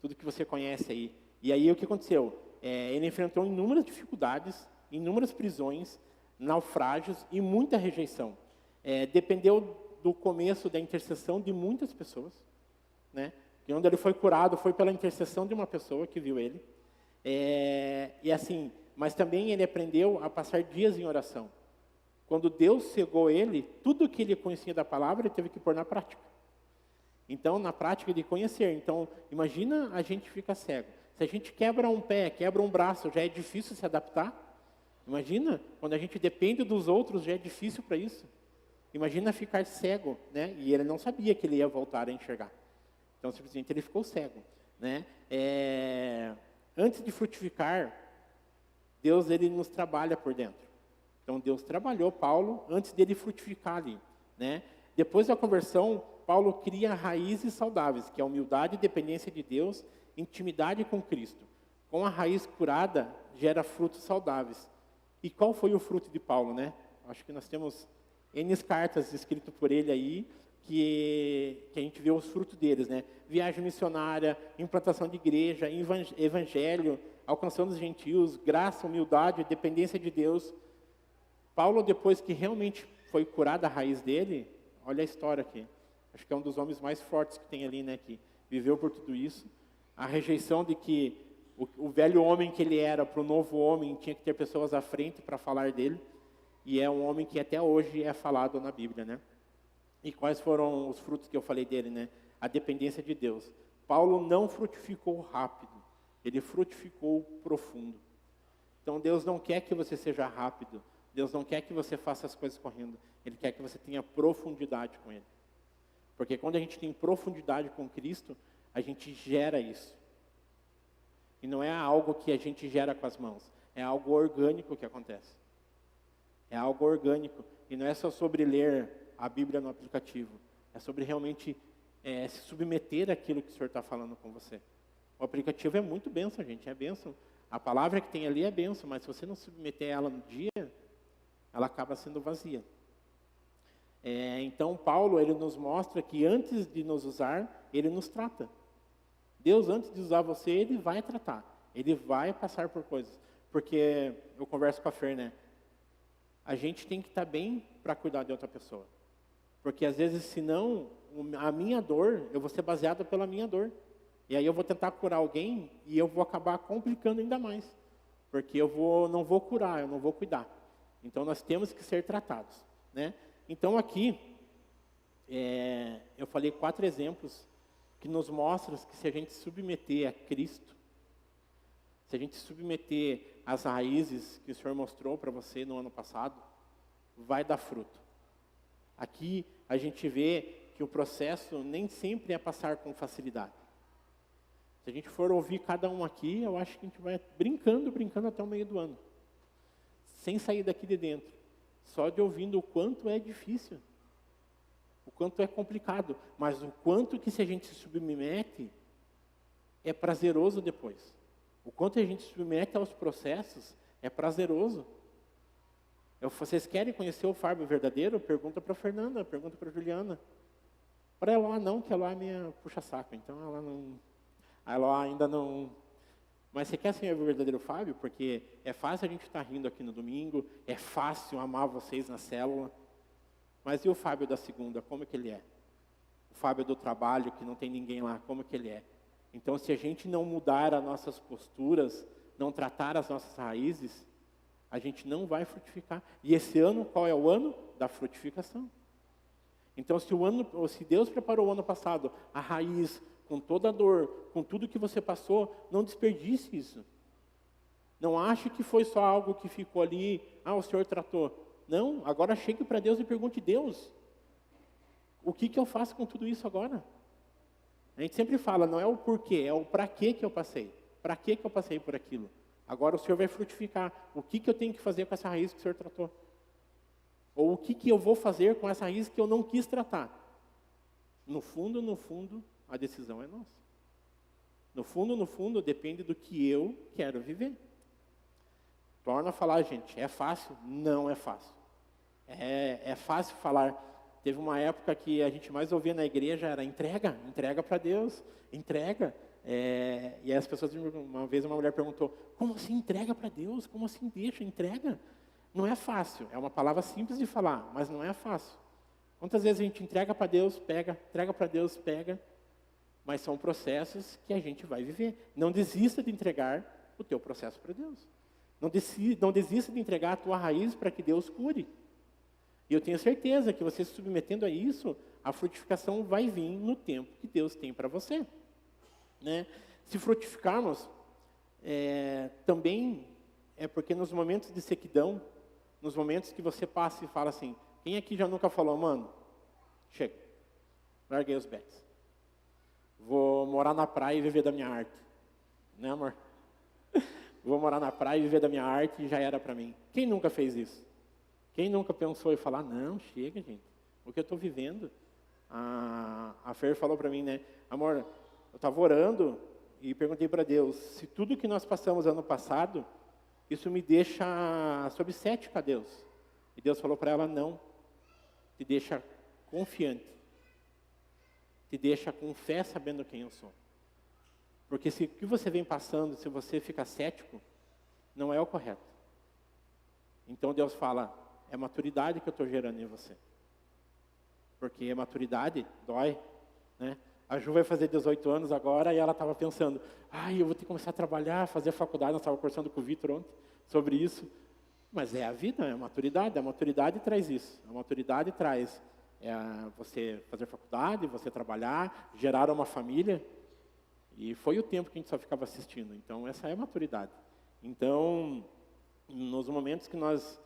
Tudo que você conhece aí. E aí o que aconteceu? Ele enfrentou inúmeras dificuldades, inúmeras prisões, naufrágios e muita rejeição. Dependeu do começo da intercessão de muitas pessoas, né? E onde ele foi curado foi pela intercessão de uma pessoa que viu ele. E assim, mas também ele aprendeu a passar dias em oração. Quando Deus cegou ele, tudo que ele conhecia da palavra, ele teve que pôr na prática. Então, na prática de conhecer. Então, imagina a gente fica cego. Se a gente quebra um pé, quebra um braço, já é difícil se adaptar. Imagina, quando a gente depende dos outros, já é difícil para isso. Imagina ficar cego, né? E ele não sabia que ele ia voltar a enxergar. Então, simplesmente, ele ficou cego, né? Antes de frutificar, Deus ele nos trabalha por dentro. Então, Deus trabalhou Paulo antes dele frutificar ali, né? Depois da conversão, Paulo cria raízes saudáveis, que é a humildade e dependência de Deus, intimidade com Cristo. Com a raiz curada, gera frutos saudáveis. E qual foi o fruto de Paulo, né? Acho que nós temos N cartas escritas por ele aí, que a gente vê os frutos deles, né? Viagem missionária, implantação de igreja, evangelho, alcançando os gentios, graça, humildade, dependência de Deus. Paulo, depois que realmente foi curada a raiz dele, olha a história aqui. Acho que é um dos homens mais fortes que tem ali, né? viveu por tudo isso. A rejeição de que o velho homem que ele era para o novo homem tinha que ter pessoas à frente para falar dele. E é um homem que até hoje é falado na Bíblia, né? E quais foram os frutos que eu falei dele, né? A dependência de Deus. Paulo não frutificou rápido, ele frutificou profundo. Então Deus não quer que você seja rápido, Deus não quer que você faça as coisas correndo, Ele quer que você tenha profundidade com Ele. Porque quando a gente tem profundidade com Cristo, a gente gera isso. E não é algo que a gente gera com as mãos, é algo orgânico que acontece. É algo orgânico, e não é só sobre ler a Bíblia no aplicativo, é sobre realmente se submeter àquilo que o Senhor está falando com você. O aplicativo é muito bênção, gente, é bênção. A palavra que tem ali é bênção, mas se você não submeter ela no dia, ela acaba sendo vazia. Então, Paulo, ele nos mostra que antes de nos usar, ele nos trata. Deus, antes de usar você, ele vai tratar. Ele vai passar por coisas. Porque, eu converso com a Fer, né? A gente tem que estar bem para cuidar de outra pessoa. Porque, às vezes, senão, a minha dor, eu vou ser baseado pela minha dor. E aí eu vou tentar curar alguém e eu vou acabar complicando ainda mais. Porque eu não vou curar, eu não vou cuidar. Então, nós temos que ser tratados, né? Então, aqui, eu falei 4 exemplos que nos mostram que se a gente submeter a Cristo, se a gente submeter às raízes que o Senhor mostrou para você no ano passado, vai dar fruto. Aqui, a gente vê que o processo nem sempre é passar com facilidade. Se a gente for ouvir cada um aqui, eu acho que a gente vai brincando até o meio do ano. Sem sair daqui de dentro. Só de ouvindo o quanto é difícil. O quanto é complicado. Mas o quanto que se a gente se submete, é prazeroso depois. O quanto a gente se submete aos processos, é prazeroso. Vocês querem conhecer o Fábio verdadeiro? Pergunta para a Fernanda, pergunta para a Juliana. Para ela não, que ela é minha puxa-saco. Então ela ainda não... Mas você quer ser o verdadeiro Fábio? Porque é fácil a gente estar rindo aqui no domingo, é fácil amar vocês na célula. Mas e o Fábio da segunda, como é que ele é? O Fábio do trabalho, que não tem ninguém lá, como é que ele é? Então, se a gente não mudar as nossas posturas, não tratar as nossas raízes, a gente não vai frutificar. E esse ano, qual é o ano? Da frutificação. Então, se Deus preparou o ano passado a raiz, com toda a dor, com tudo que você passou, não desperdice isso. Não ache que foi só algo que ficou ali, o Senhor tratou. Não, agora chegue para Deus e pergunte, Deus, o que eu faço com tudo isso agora? A gente sempre fala, não é o porquê, é o para que eu passei. Para que eu passei por aquilo? Agora o Senhor vai frutificar. O que eu tenho que fazer com essa raiz que o Senhor tratou? Ou o que eu vou fazer com essa raiz que eu não quis tratar? No fundo, a decisão é nossa. No fundo, depende do que eu quero viver. Torna a falar, gente, é fácil? Não é fácil. É fácil falar. Teve uma época que a gente mais ouvia na igreja, era entrega para Deus, entrega. E aí as pessoas, uma vez uma mulher perguntou, como assim entrega para Deus? Como assim deixa, entrega? Não é fácil, é uma palavra simples de falar, mas não é fácil. Quantas vezes a gente entrega para Deus, pega, entrega para Deus, pega, mas são processos que a gente vai viver. Não desista de entregar o teu processo para Deus. Não desista de entregar a tua raiz para que Deus cure. E eu tenho certeza que você se submetendo a isso, a frutificação vai vir no tempo que Deus tem para você. Né? Se frutificarmos, também é porque nos momentos de sequidão, nos momentos que você passa e fala assim, quem aqui já nunca falou, mano, chega, larguei os bets. Vou morar na praia e viver da minha arte. Né, amor? Vou morar na praia e viver da minha arte e já era para mim. Quem nunca fez isso? Quem nunca pensou em falar, não, chega, gente, o que eu estou vivendo? A Fer falou para mim, né, amor, eu estava orando e perguntei para Deus, se tudo que nós passamos ano passado, isso me deixa sob cético a Deus. E Deus falou para ela, não, te deixa confiante, te deixa com fé sabendo quem eu sou. Porque se o que você vem passando, se você fica cético, não é o correto. Então Deus fala, é maturidade que eu estou gerando em você. Porque a maturidade dói, né? A Ju vai fazer 18 anos agora e ela estava pensando, eu vou ter que começar a trabalhar, fazer faculdade. Nós estávamos conversando com o Vitor ontem sobre isso. Mas é a vida, é a maturidade traz isso. A maturidade traz você fazer faculdade, você trabalhar, gerar uma família. E foi o tempo que a gente só ficava assistindo. Então, essa é a maturidade. Então, nos momentos que nós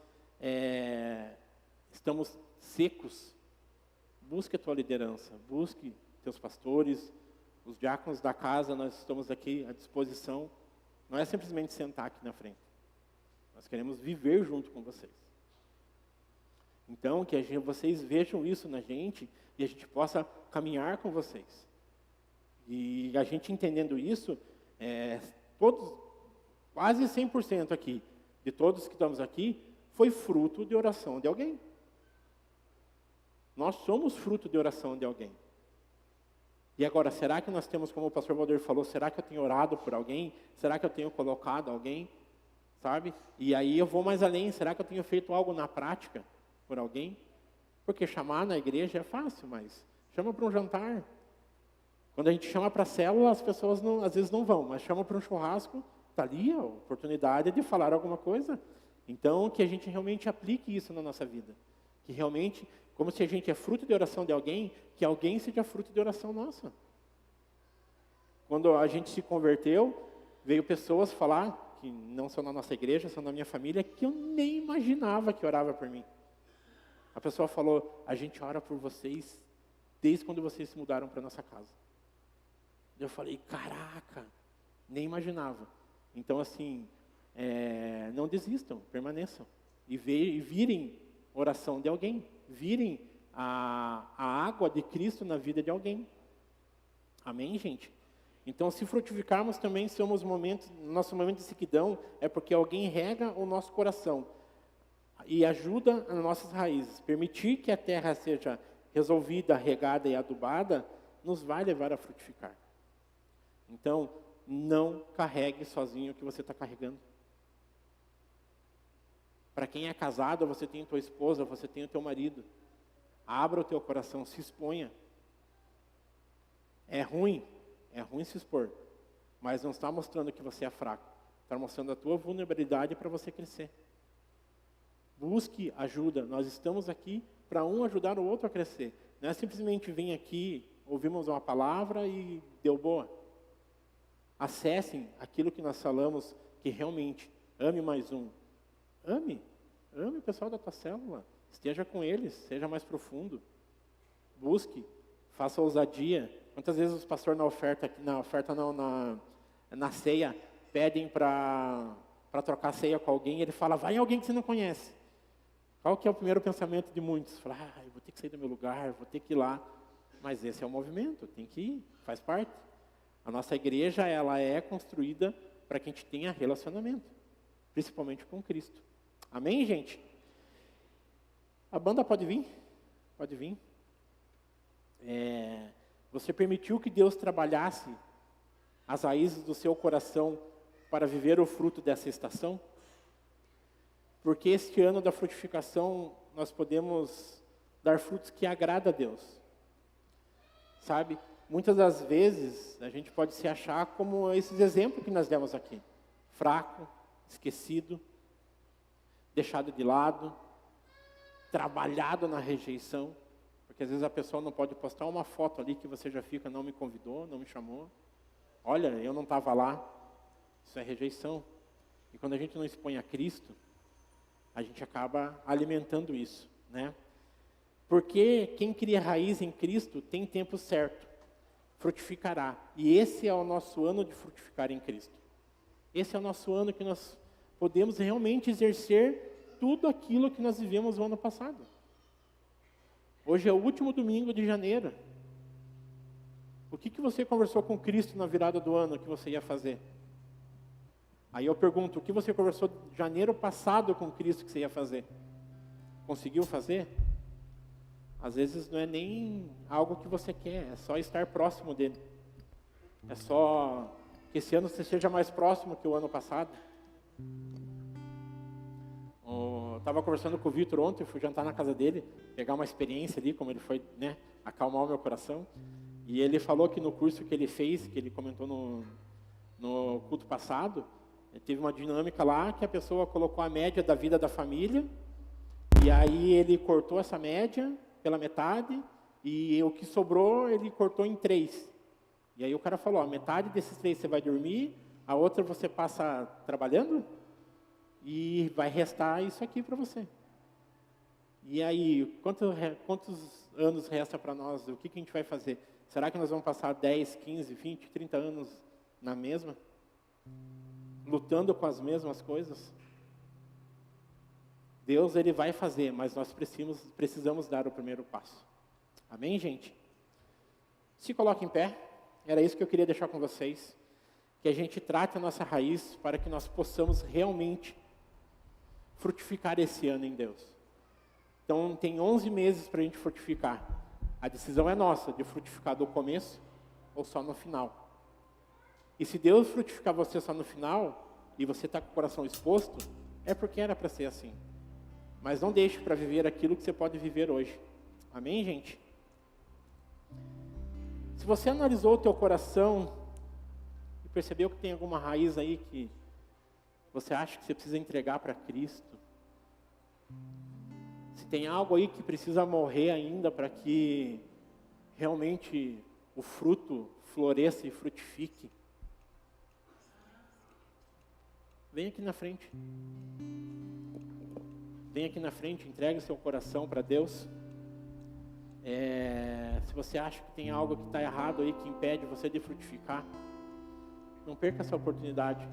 estamos secos, busque a tua liderança, busque teus pastores, os diáconos da casa, nós estamos aqui à disposição. Não é simplesmente sentar aqui na frente. Nós queremos viver junto com vocês. Então, que vocês vejam isso na gente e a gente possa caminhar com vocês. E a gente entendendo isso, todos, quase 100% aqui, de todos que estamos aqui, foi fruto de oração de alguém. Nós somos fruto de oração de alguém. E agora, será que nós temos, como o pastor Valdir falou, será que eu tenho orado por alguém? Será que eu tenho colocado alguém? Sabe? E aí eu vou mais além, será que eu tenho feito algo na prática por alguém? Porque chamar na igreja é fácil, mas chama para um jantar. Quando a gente chama para a célula, as pessoas às vezes não vão, mas chama para um churrasco, está ali a oportunidade de falar alguma coisa. Então, que a gente realmente aplique isso na nossa vida. Que realmente, como se a gente é fruto de oração de alguém, que alguém seja fruto de oração nossa. Quando a gente se converteu, veio pessoas falar, que não são na nossa igreja, são na minha família, que eu nem imaginava que orava por mim. A pessoa falou, a gente ora por vocês desde quando vocês se mudaram para nossa casa. Eu falei, caraca, nem imaginava. Então, assim, não desistam, permaneçam. E virem oração de alguém. Virem a água de Cristo na vida de alguém. Amém, gente? Então, se frutificarmos também, nosso momento de sequidão é porque alguém rega o nosso coração e ajuda as nossas raízes. Permitir que a terra seja resolvida, regada e adubada, nos vai levar a frutificar. Então, não carregue sozinho o que você está carregando. Para quem é casado, você tem a tua esposa, você tem o teu marido. Abra o teu coração, se exponha. É ruim se expor, mas não está mostrando que você é fraco. Está mostrando a tua vulnerabilidade para você crescer. Busque ajuda. Nós estamos aqui para um ajudar o outro a crescer. Não é simplesmente vir aqui, ouvimos uma palavra e deu boa. Acessem aquilo que nós falamos, que realmente ame mais um. Ame o pessoal da tua célula. Esteja com eles, seja mais profundo. Busque, faça ousadia. Quantas vezes os pastores na ceia, pedem para trocar ceia com alguém, e ele fala, vai em alguém que você não conhece. Qual que é o primeiro pensamento de muitos? Fala, eu vou ter que sair do meu lugar, vou ter que ir lá. Mas esse é o movimento, tem que ir, faz parte. A nossa igreja, ela é construída para que a gente tenha relacionamento, principalmente com Cristo. Amém, gente? A banda pode vir? Pode vir. Você permitiu que Deus trabalhasse as raízes do seu coração para viver o fruto dessa estação? Porque este ano da frutificação, nós podemos dar frutos que agradam a Deus. Sabe? Muitas das vezes, a gente pode se achar como esses exemplos que nós demos aqui. Fraco, esquecido, deixado de lado, trabalhado na rejeição. Porque às vezes a pessoa não pode postar uma foto ali que você já fica, não me convidou, não me chamou. Olha, eu não estava lá. Isso é rejeição. E quando a gente não expõe a Cristo, a gente acaba alimentando isso, né? Porque quem cria raiz em Cristo tem tempo certo, frutificará. E esse é o nosso ano de frutificar em Cristo. Esse é o nosso ano que nós podemos realmente exercer tudo aquilo que nós vivemos no ano passado. Hoje é o último domingo de janeiro. O que você conversou com Cristo na virada do ano que você ia fazer? Aí eu pergunto, o que você conversou janeiro passado com Cristo que você ia fazer? Conseguiu fazer? Às vezes não é nem algo que você quer, é só estar próximo dele. É só que esse ano você seja mais próximo que o ano passado. Eu estava conversando com o Vitor ontem, fui jantar na casa dele, pegar uma experiência ali, como ele foi, né, acalmar o meu coração. E ele falou que no curso que ele fez, que ele comentou no culto passado, teve uma dinâmica lá que a pessoa colocou a média da vida da família, e aí ele cortou essa média pela metade, e o que sobrou ele cortou em 3. E aí o cara falou, a metade desses 3 você vai dormir, a outra você passa trabalhando, e vai restar isso aqui para você. E aí, quantos anos resta para nós? O que a gente vai fazer? Será que nós vamos passar 10, 15, 20, 30 anos na mesma? Lutando com as mesmas coisas? Deus, Ele vai fazer, mas nós precisamos dar o primeiro passo. Amém, gente? Se coloque em pé. Era isso que eu queria deixar com vocês. Que a gente trate a nossa raiz para que nós possamos realmente frutificar esse ano em Deus. Então, tem 11 meses para a gente frutificar. A decisão é nossa, de frutificar do começo ou só no final. E se Deus frutificar você só no final, e você está com o coração exposto, é porque era para ser assim. Mas não deixe para viver aquilo que você pode viver hoje. Amém, gente? Se você analisou o teu coração e percebeu que tem alguma raiz aí que você acha que você precisa entregar para Cristo, se tem algo aí que precisa morrer ainda para que realmente o fruto floresça e frutifique, vem aqui na frente. Vem aqui na frente, entregue o seu coração para Deus. Se você acha que tem algo que está errado aí, que impede você de frutificar, não perca essa oportunidade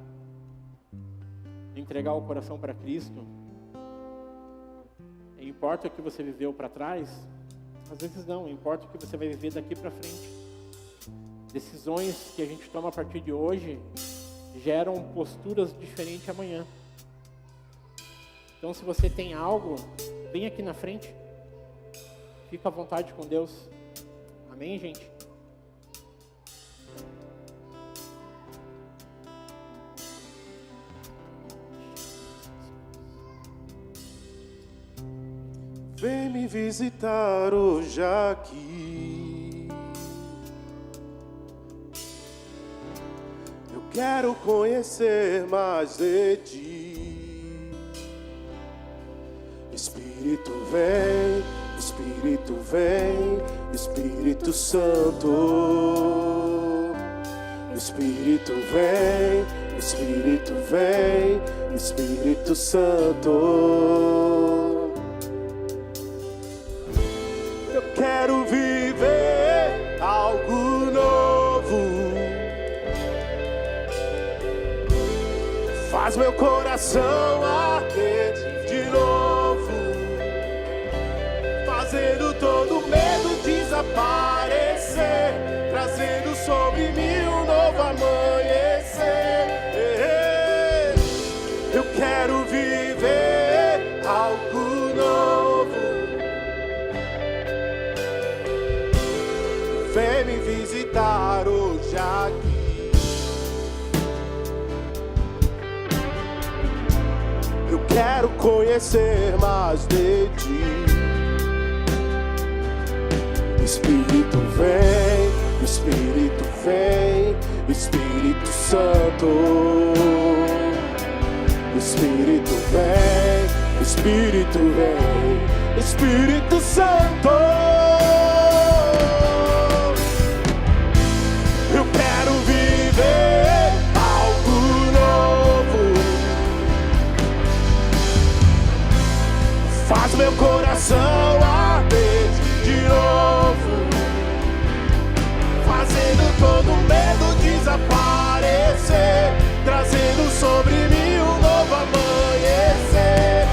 de entregar o coração para Cristo. Importa o que você viveu para trás? Às vezes não, importa o que você vai viver daqui para frente. Decisões que a gente toma a partir de hoje geram posturas diferentes amanhã. Então, se você tem algo, vem aqui na frente. Fica à vontade com Deus. Amém, gente? Vem me visitar hoje aqui. Eu quero conhecer mais de ti. Espírito vem, Espírito vem, Espírito Santo. Espírito vem, Espírito vem, Espírito Santo. Quero viver algo novo. Faz meu coração arder de novo, fazendo todo medo desaparecer, trazendo sobre mim um novo amanhecer. Eu quero viver algo novo. Vem me visitar hoje aqui. Eu quero conhecer mais de ti. Espírito vem, Espírito vem, Espírito Santo. Espírito vem, Espírito vem, Espírito Santo. Eu quero viver algo novo. Faz meu coração arder de novo, fazendo todo medo desaparecer, trazendo sobre mim um novo amanhecer.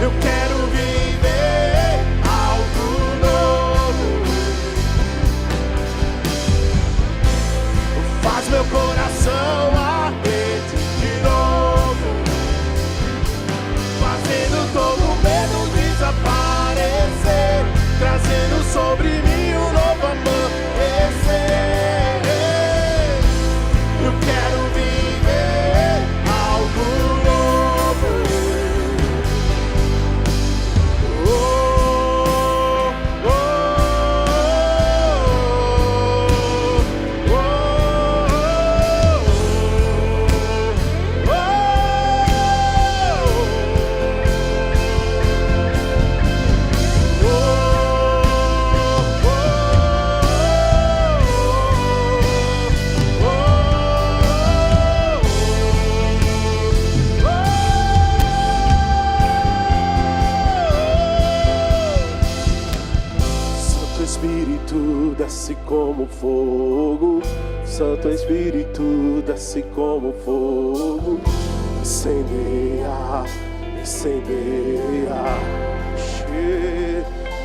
Eu quero viver algo novo. Faz meu coração arder de novo, fazendo todo medo desaparecer, trazendo sobre mim um novo amanhecer. Eu quero viver desce como fogo. Santo Espírito, desce como fogo. Incendeia, incendeia.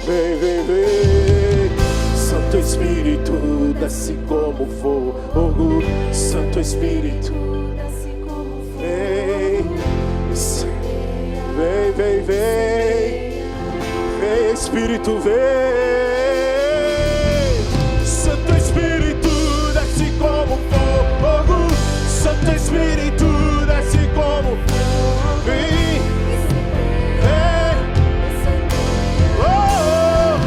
Vem, vem, vem. Santo Espírito, desce como fogo. Santo Espírito, desce como fogo. Vem, vem, vem. Vem, Espírito, vem. Santo Espírito, desce como fogo. Santo Espírito, desce como fogo. Vem, vem. Oh,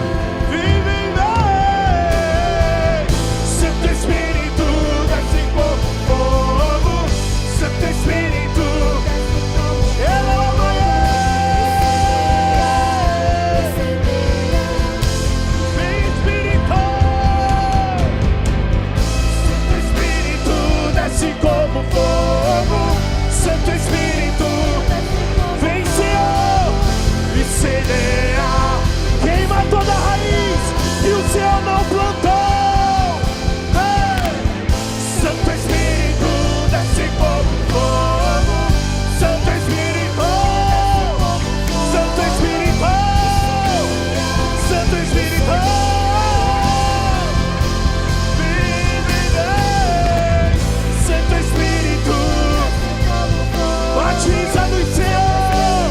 vem, vem, vem. Santo Espírito, desce como fogo. Santo Espírito, ela amanhã. Vem, Espírito. Santo Espírito, desce como fogo. Santo Espírito, vem, Senhor, incendeia, queima toda a raiz que o Senhor não plantou. Ei! Santo Espírito, desce como fogo. Santo Espírito, Santo Espírito, Santo Espírito, vem, vem, vem. Santo Espírito, batiza-nos, Senhor.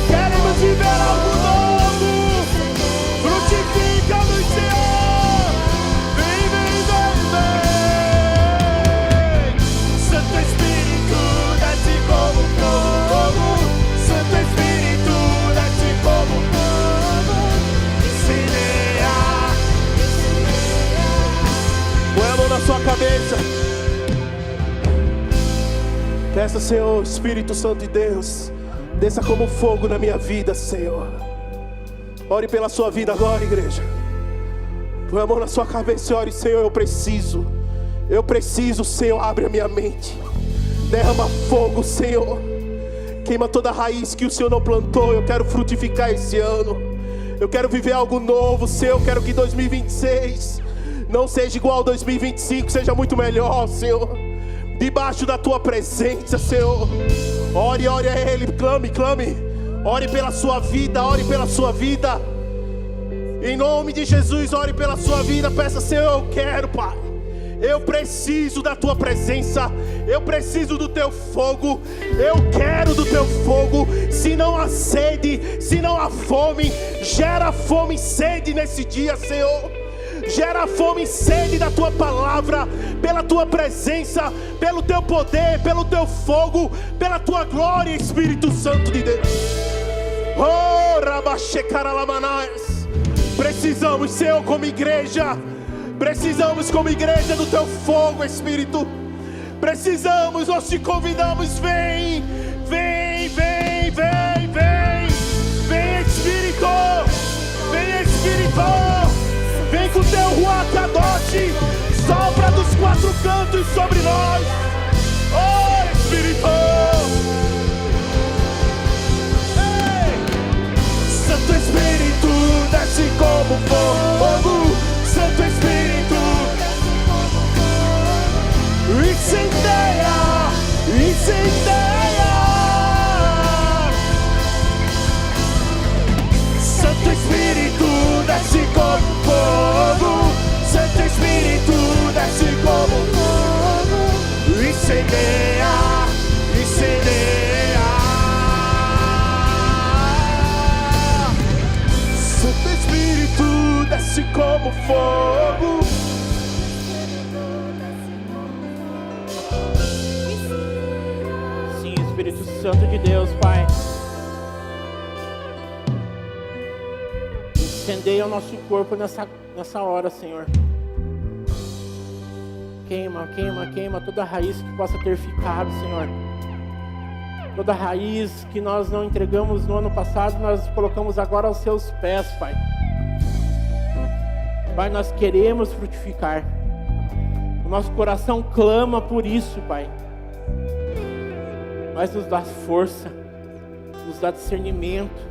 Queremos viver algo novo. Frutifica-nos, Senhor. Vem, vem, vem, vem. Santo Espírito, desce como fogo. Santo Espírito, desce como fogo. Incendeia. Põe a mão na sua cabeça. Peça, Senhor, Espírito Santo de Deus, desça como fogo na minha vida, Senhor. Ore pela sua vida agora, igreja. Põe a mão na sua cabeça e ore, Senhor, eu preciso, Senhor, abre a minha mente. Derrama fogo, Senhor. Queima toda a raiz que o Senhor não plantou. Eu quero frutificar esse ano. Eu quero viver algo novo, Senhor. Eu quero que 2026 não seja igual ao 2025, seja muito melhor, Senhor. Debaixo da tua presença, Senhor. Ore, ore a Ele, clame, clame. Ore pela sua vida, ore pela sua vida. Em nome de Jesus, ore pela sua vida. Peça, Senhor, eu quero, Pai. Eu preciso da tua presença. Eu preciso do teu fogo. Eu quero do teu fogo. Se não há sede, se não há fome, gera fome e sede nesse dia, Senhor. Gera fome e sede da tua palavra, pela tua presença, pelo teu poder, pelo teu fogo, pela tua glória, Espírito Santo de Deus. Oh, Rabachekaralamanaes. Precisamos, Senhor, como igreja. Precisamos, como igreja, do teu fogo, Espírito. Precisamos, nós te convidamos. Vem, vem, vem, vem, vem. Vem, Espírito. Vem, Espírito. Vem com teu Ruach Kadosh, sopra dos quatro cantos sobre nós. Oh, Espírito. Ei! Santo Espírito, desce como fogo. Santo Espírito, incendeia, incendeia. Santo Espírito, desce como fogo. Santo Espírito, desce como fogo. Incendeia, incendeia. Santo Espírito, desce como fogo. Sim, Espírito Santo de Deus, Pai. Incendeia o nosso corpo nessa hora, Senhor. Queima, queima, queima toda a raiz que possa ter ficado, Senhor. Toda a raiz que nós não entregamos no ano passado, nós colocamos agora aos seus pés, Pai. Pai, nós queremos frutificar. O nosso coração clama por isso, Pai. Mas nos dá força, nos dá discernimento,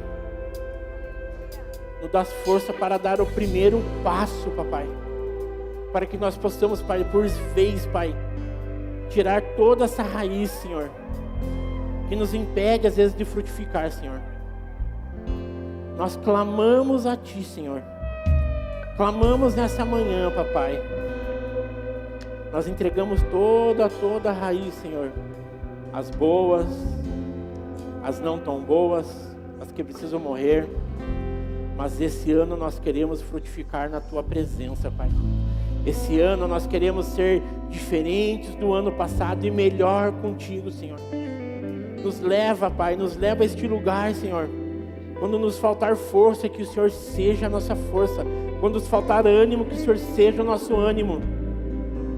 nos dá força para dar o primeiro passo, Papai. para que nós possamos, Pai, por vez, Pai, tirar toda essa raiz, Senhor, que nos impede às vezes de frutificar, Senhor. Nós clamamos a Ti, Senhor. Clamamos nessa manhã, Papai. Nós entregamos toda a raiz, Senhor. As boas, as não tão boas, as que precisam morrer. Mas esse ano nós queremos frutificar na Tua presença, Pai. Esse ano nós queremos ser diferentes do ano passado e melhor contigo, Senhor. Nos leva, Pai, nos leva a este lugar, Senhor. Quando nos faltar força, que o Senhor seja a nossa força. Quando nos faltar ânimo, que o Senhor seja o nosso ânimo.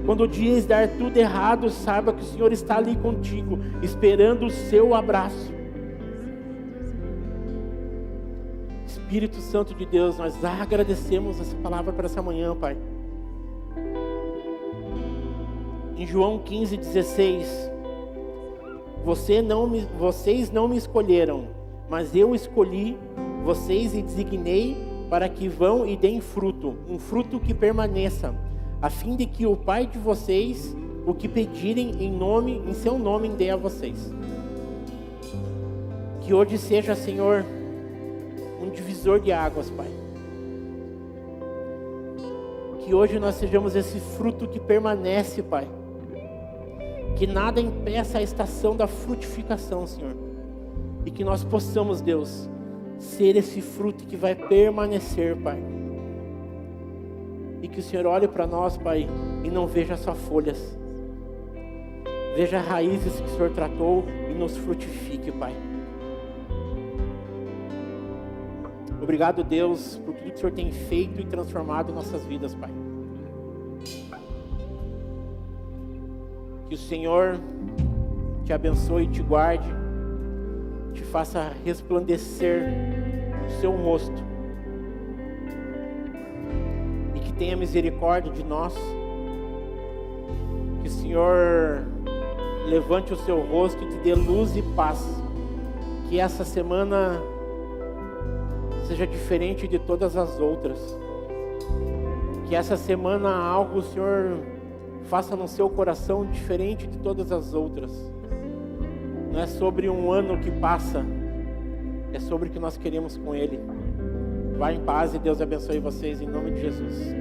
Quando o dia dar tudo errado, saiba que o Senhor está ali contigo, esperando o seu abraço. Espírito Santo de Deus, nós agradecemos essa palavra para essa manhã, Pai. Em João 15:16, vocês não me escolheram, mas eu escolhi vocês e designei para que vão e deem fruto, um fruto que permaneça, a fim de que o Pai de vocês, o que pedirem em seu nome, dê a vocês. Que hoje seja, Senhor, um divisor de águas, Pai. Que hoje nós sejamos esse fruto que permanece, Pai. Que nada impeça a estação da frutificação, Senhor. E que nós possamos, Deus, ser esse fruto que vai permanecer, Pai. E que o Senhor olhe para nós, Pai, e não veja só folhas. Veja raízes que o Senhor tratou e nos frutifique, Pai. Obrigado, Deus, por tudo que o Senhor tem feito e transformado nossas vidas, Pai. Que o Senhor te abençoe e te guarde, te faça resplandecer o seu rosto e que tenha misericórdia de nós. Que o Senhor levante o seu rosto e te dê luz e paz. Que essa semana seja diferente de todas as outras. Que essa semana algo o Senhor faça no seu coração diferente de todas as outras. Não é sobre um ano que passa, é sobre o que nós queremos com Ele. Vá em paz e Deus abençoe vocês em nome de Jesus.